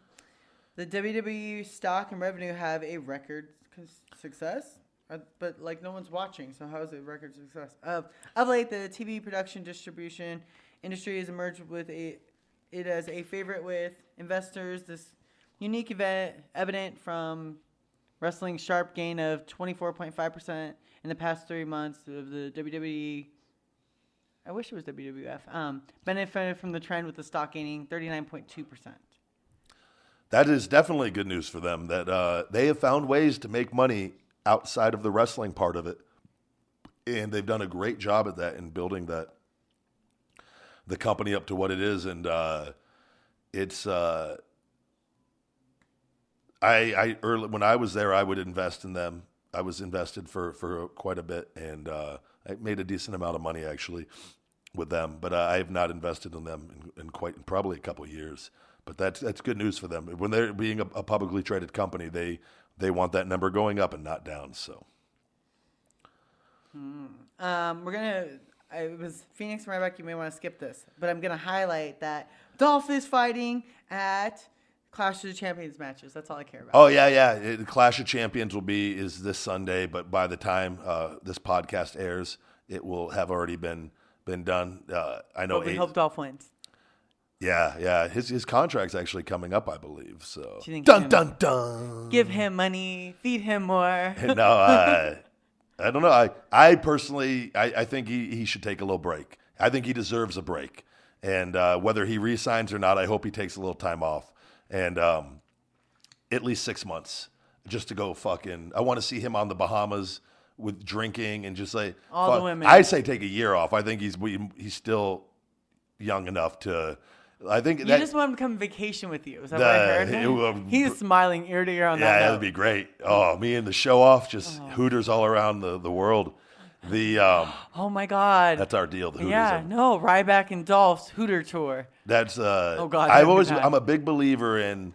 The WWE stock and revenue have a record success. But like no one's watching, so how is it record success? Of late, the TV production distribution industry has emerged with it as a favorite with investors. This unique event evident from wrestling's sharp gain of 24.5% in the past 3 months of the WWE. I wish it was WWF. Benefited from the trend with the stock gaining 39.2%. That is definitely good news for them. That they have found ways to make money outside of the wrestling part of it, and they've done a great job at that in building the company up to what it is. And it's when I was there, I would invest in them. I was invested for quite a bit, and I made a decent amount of money actually with them, but I have not invested in them in probably a couple of years. But that's good news for them. When they're being a publicly traded company, they want that number going up and not down. So, it was Phoenix and Ryback. You may want to skip this, but I'm gonna highlight that Dolph is fighting at Clash of the Champions matches. That's all I care about. Oh yeah. The Clash of Champions is this Sunday, but by the time this podcast airs, it will have already been done. I know. But we hope Dolph wins. Yeah. His contract's actually coming up, I believe. So dun. Give him money, feed him more. No, I don't know. I personally, I think he should take a little break. I think he deserves a break. And whether he re-signs or not, I hope he takes a little time off. And at least 6 months just to go fucking. I want to see him on the Bahamas with drinking and just like all the women. I say take a year off. I think he's still young enough to. I think you just want him to come vacation with you. Is that what I heard? He's smiling ear to ear on that. Yeah, that'd be great. Oh, me and the show off, just Hooters all around the world. Oh my God, that's our deal. The Hooters. Yeah, no, Ryback and Dolph's Hooter tour. That's oh God. I'm a big believer in,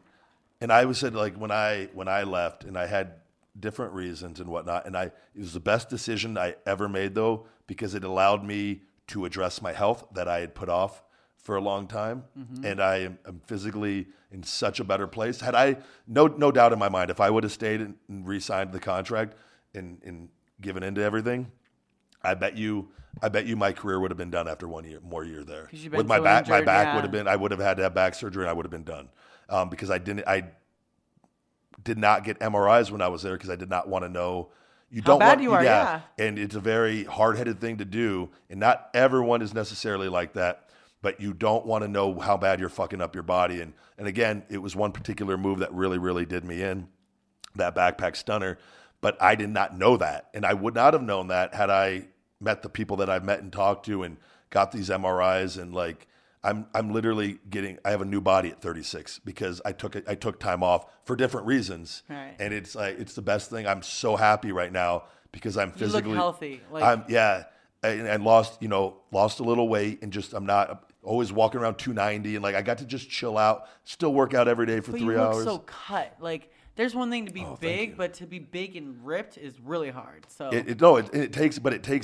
and I always said like when I left and I had different reasons and whatnot, and it was the best decision I ever made though because it allowed me to address my health that I had put off for a long time, and I am physically in such a better place. Had I no doubt in my mind, if I would have stayed and re-signed the contract and given into everything, I bet you my career would have been done after 1 year there. With my back, injured, would have been. I would have had to have back surgery, and I would have been done because I did not get MRIs when I was there because I did not want to know. How bad you are, yeah. And it's a very hard-headed thing to do, and not everyone is necessarily like that. But you don't want to know how bad you're fucking up your body. And again, it was one particular move that really, really did me in, that backpack stunner. But I did not know that. And I would not have known that had I met the people that I've met and talked to and got these MRIs. And like, I'm literally I have a new body at 36 because I took time off for different reasons. Right. And it's like, it's the best thing. I'm so happy right now because I'm physically. You look healthy. And lost a little weight and just, I'm not always walking around 290 and like I got to just chill out, still work out every day for 3 hours. You look so cut. Like there's one thing to be big, but to be big and ripped is really hard. So it takes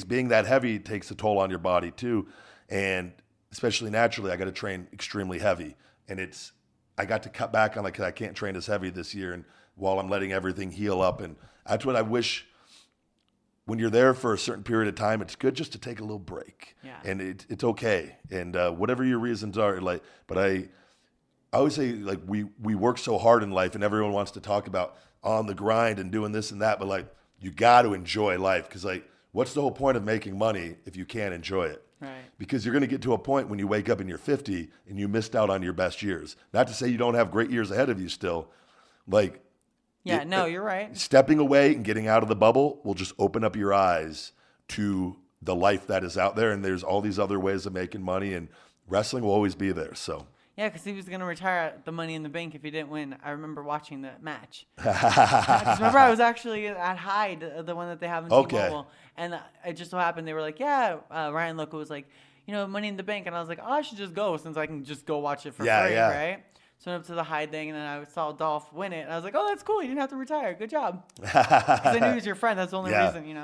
being that heavy, it takes a toll on your body too. And especially naturally, I got to train extremely heavy. And I got to cut back on like, I can't train as heavy this year. And while I'm letting everything heal up. And that's what I wish when you're there for a certain period of time, it's good just to take a little break. Yeah. And it's okay. And whatever your reasons are, like, but I always say, like, we work so hard in life and everyone wants to talk about on the grind and doing this and that. But like, you got to enjoy life. Cause like, what's the whole point of making money if you can't enjoy it? Right. Because you're going to get to a point when you wake up and you're 50 and you missed out on your best years. Not to say you don't have great years ahead of you still. Like, Yeah, no, you're right. stepping away and getting out of the bubble will just open up your eyes to the life that is out there. And there's all these other ways of making money, and wrestling will always be there. So. Yeah, because he was going to retire at the Money in the Bank if he didn't win. I remember watching that match. 'Cause remember, I was actually at Hyde, the one that they have in T-Mobile. And it just so happened they were like, yeah, Ryan Loco was like, Money in the Bank. And I was like, oh, I should just go since I can just go watch it for free, right? So I went up to the Hyde thing, and then I saw Dolph win it. And I was like, oh, that's cool. You didn't have to retire. Good job. Because I knew he was your friend. That's the only reason,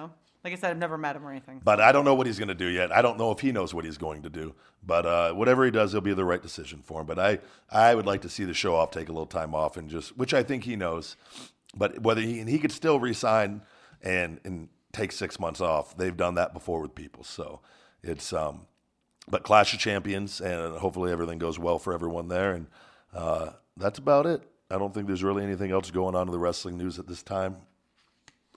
Like I said, I've never met him or anything. But I don't know what he's going to do yet. I don't know if he knows what he's going to do. But whatever he does, it'll be the right decision for him. But I would like to see the show off, take a little time off, and just, which I think he knows. But whether he could still resign and take 6 months off. They've done that before with people. So it's but Clash of Champions, and hopefully everything goes well for everyone there. And that's about it. I don't think there's really anything else going on in the wrestling news at this time.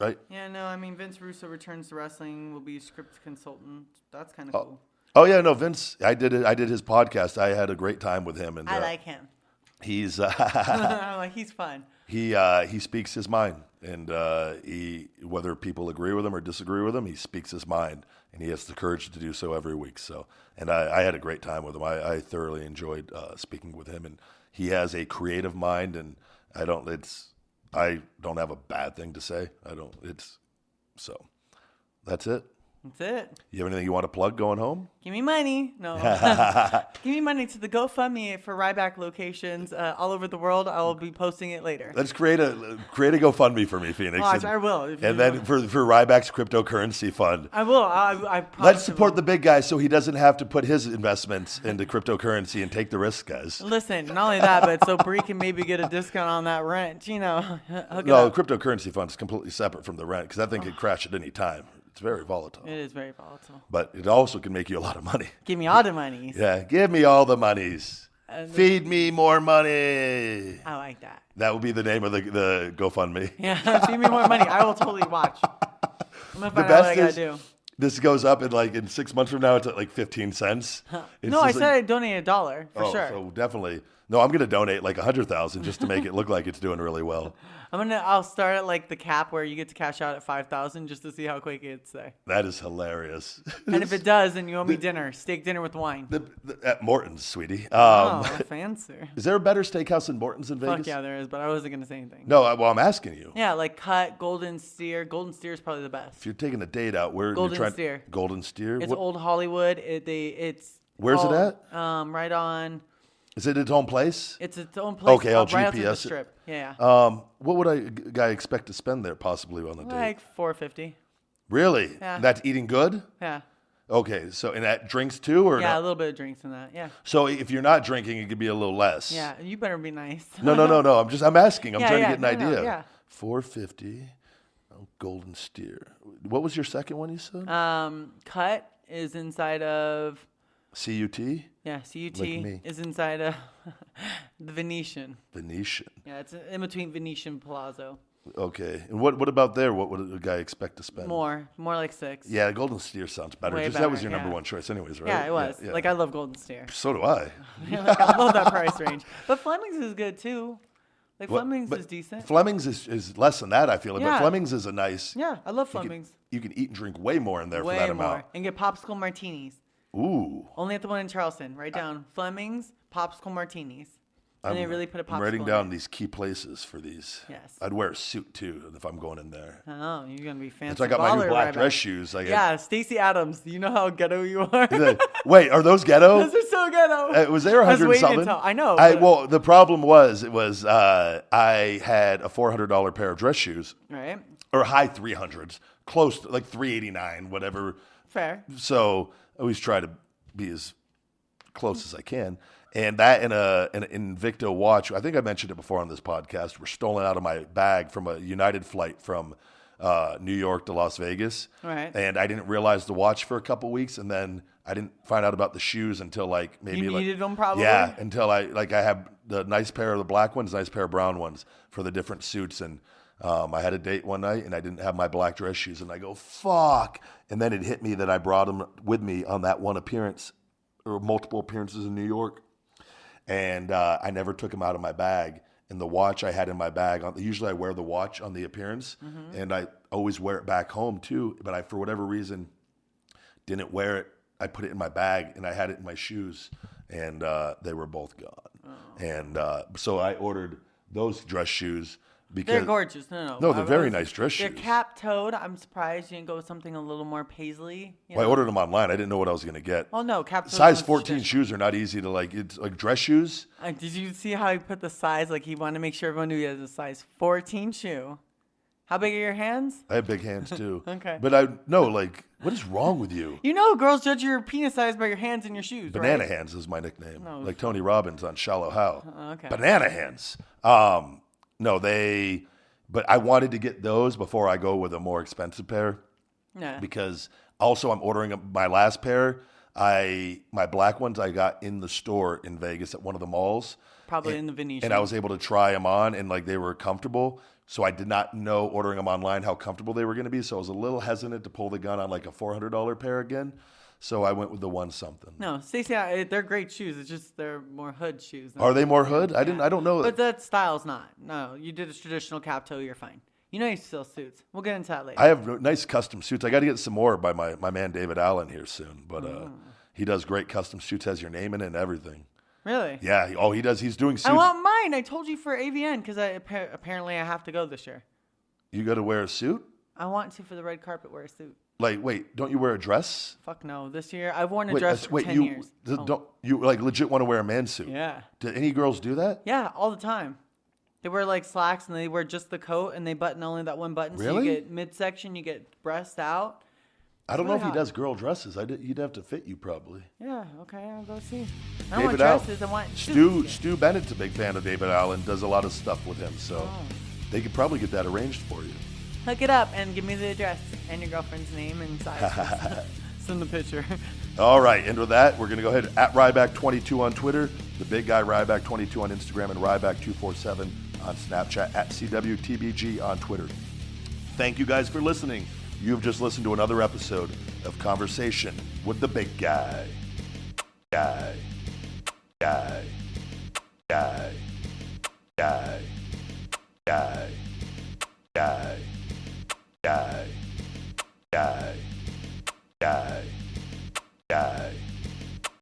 Right? Yeah, no, I mean, Vince Russo returns to wrestling, will be script consultant. That's kind of cool. Oh yeah, no, Vince. I did his podcast. I had a great time with him, and I like him. He's I'm like, he's fun. He speaks his mind, and whether people agree with him or disagree with him, he speaks his mind, and he has the courage to do so every week. So, and I had a great time with him. I thoroughly enjoyed speaking with him, and he has a creative mind, and I don't have a bad thing to say. So that's it. That's it. You have anything you want to plug going home? Give me money. No. Give me money to the GoFundMe for Ryback locations all over the world. I will be posting it later. Let's create a GoFundMe for me, Phoenix. Oh, I will. And then for Ryback's cryptocurrency fund. I will. I Let's support the big guy so he doesn't have to put his investments into cryptocurrency and take the risk, guys. Listen, not only that, but so Bree can maybe get a discount on that rent. No, the cryptocurrency fund is completely separate from the rent because that thing could crash at any time. It's very volatile. It is very volatile. But it also can make you a lot of money. Give me all the monies. Yeah, give me all the monies. Feed me more money. I like that. That would be the name of the GoFundMe. Yeah, feed me more money. I will totally watch. I'm going to find out what I got to do. This goes up in 6 months from now, it's at like 15 cents. No, I said I'd donate $1 for sure. So definitely. No, I'm going to donate like 100,000 just to make it look like it's doing really well. I'll start at like the cap where you get to cash out at 5,000 just to see how quick it's there. That is hilarious. And if it does, then you owe me dinner, steak dinner with wine. At Morton's, sweetie. Fancy. Is there a better steakhouse than Morton's in Vegas? Fuck yeah, there is, but I wasn't going to say anything. No, well, I'm asking you. Yeah, like Cut, Golden Steer. Golden Steer is probably the best. If you're taking a date out, where Golden you're trying Steer. Golden Steer. It's Old Hollywood. Where's it at? Right on. Is it its own place? It's its own place. Okay, I'll right outside the GPS strip. Yeah. What would a guy expect to spend there possibly on a date? Like $4.50. Really? Yeah. That's eating good? Yeah. Okay, so and that drinks too, or yeah, no? a little bit of drinks in that. Yeah. So if you're not drinking, it could be a little less. Yeah, you better be nice. No. I'm asking. I'm trying to get an idea. Yeah. $4.50. Golden Steer. What was your second one you said? Cut is inside of. CUT? Yeah, CUT Like me. is inside of the Venetian. Venetian. Yeah, it's in between Venetian Palazzo. Okay. And what about there? What would a guy expect to spend? More like 6. Yeah, Golden Steer sounds better. Way That was better, your number yeah. one choice anyways, right? Yeah, it was. Yeah. Like, I love Golden Steer. So do I. Like, I love that price range. But Fleming's is good, too. Like, Fleming's is decent. Fleming's is less than that, I feel like. Yeah. But Fleming's is a nice... Yeah, I love Fleming's. You can eat and drink way more in there Way for that more. amount. And get popsicle martinis. Ooh. Only at the one in Charleston. Write down Fleming's popsicle martinis. And they really put a popsicle I'm writing in down it. these key places for these. Yes. I'd wear a suit too if I'm going in there. Oh, you're going to be fancy. So I got my new baller, black Ryback. dress shoes. Yeah, Stacey Adams. You know how ghetto you are? Wait, are those ghetto? Those are so ghetto. Was there 100 waiting something? until- I know, Well, the problem was I had a $400 pair of dress shoes, Right. or high 300s, close to like $389, whatever. Fair. So I always try to be as close as I can. And that and an Invicto watch, I think I mentioned it before on this podcast, were stolen out of my bag from a United flight from New York to Las Vegas. Right. And I didn't realize the watch for a couple weeks, and then I didn't find out about the shoes until like maybe You needed them probably? Yeah, until I have the nice pair of the black ones, nice pair of brown ones for the different suits. And I had a date one night, and I didn't have my black dress shoes, and I go, fuck. And then it hit me that I brought them with me on that one appearance, or multiple appearances in New York. And I never took them out of my bag. And the watch I had in my bag, usually I wear the watch on the appearance, and I always wear it back home too. But I, for whatever reason, didn't wear it. I put it in my bag, and I had it in my shoes, and they were both gone. Oh. And so I ordered those dress shoes. Because, they're gorgeous. No, they're very nice dress shoes. They're cap-toed. I'm surprised you didn't go with something a little more paisley. Well, I ordered them online. I didn't know what I was going to get. Oh, no, cap-toed. Size 14 shoes are not easy to like. It's like dress shoes. Did you see how he put the size? Like he wanted to make sure everyone knew he has a size 14 shoe. How big are your hands? I have big hands too. Okay. But what is wrong with you? You know, girls judge your penis size by your hands and your shoes. Banana right? Hands is my nickname. No, like Tony Robbins on Shallow Hal. Okay. Banana Hands. But I wanted to get those before I go with a more expensive pair. Yeah. Because also I'm ordering my last pair. My black ones I got in the store in Vegas at one of the malls. Probably in the Venetian. And I was able to try them on, and like they were comfortable. So I did not know ordering them online how comfortable they were going to be. So I was a little hesitant to pull the gun on like a $400 pair again. So I went with the one something. No, Stacey, they're great shoes. It's just they're more hood shoes. Are they more hood? I don't know. But that style's not. No, you did a traditional cap toe. You're fine. You know you sell suits. We'll get into that later. I have nice custom suits. I got to get some more by my man David Allen here soon. But he does great custom suits. Has your name in it and everything. Really? Yeah. He does. He's doing suits. I want mine. I told you for AVN because apparently I have to go this year. You got to wear a suit? I want to for the red carpet wear a suit. Like, wait, don't you wear a dress? Fuck no. This year I've worn a dress for 10 years. Don't you like legit want to wear a man suit? Yeah. Do any girls do that? Yeah, all the time. They wear like slacks and they wear just the coat and they button only that one button. Really? So you get midsection, you get breast out. I don't know if he does girl dresses. He'd have to fit you probably. Yeah, okay, I'll go see. I don't David want dresses, I want Stu Bennett's a big fan of David Allen, does a lot of stuff with him, so they could probably get that arranged for you. Hook it up and give me the address and your girlfriend's name and size. Send the picture. All right, and with that, we're going to go ahead at Ryback22 on Twitter, the big guy Ryback22 on Instagram, and Ryback247 on Snapchat, at CWTBG on Twitter. Thank you guys for listening. You've just listened to another episode of Conversation with the Big Guy. Guy. Guy. Guy. Guy. Guy. Guy. Guy. Guy. Guy.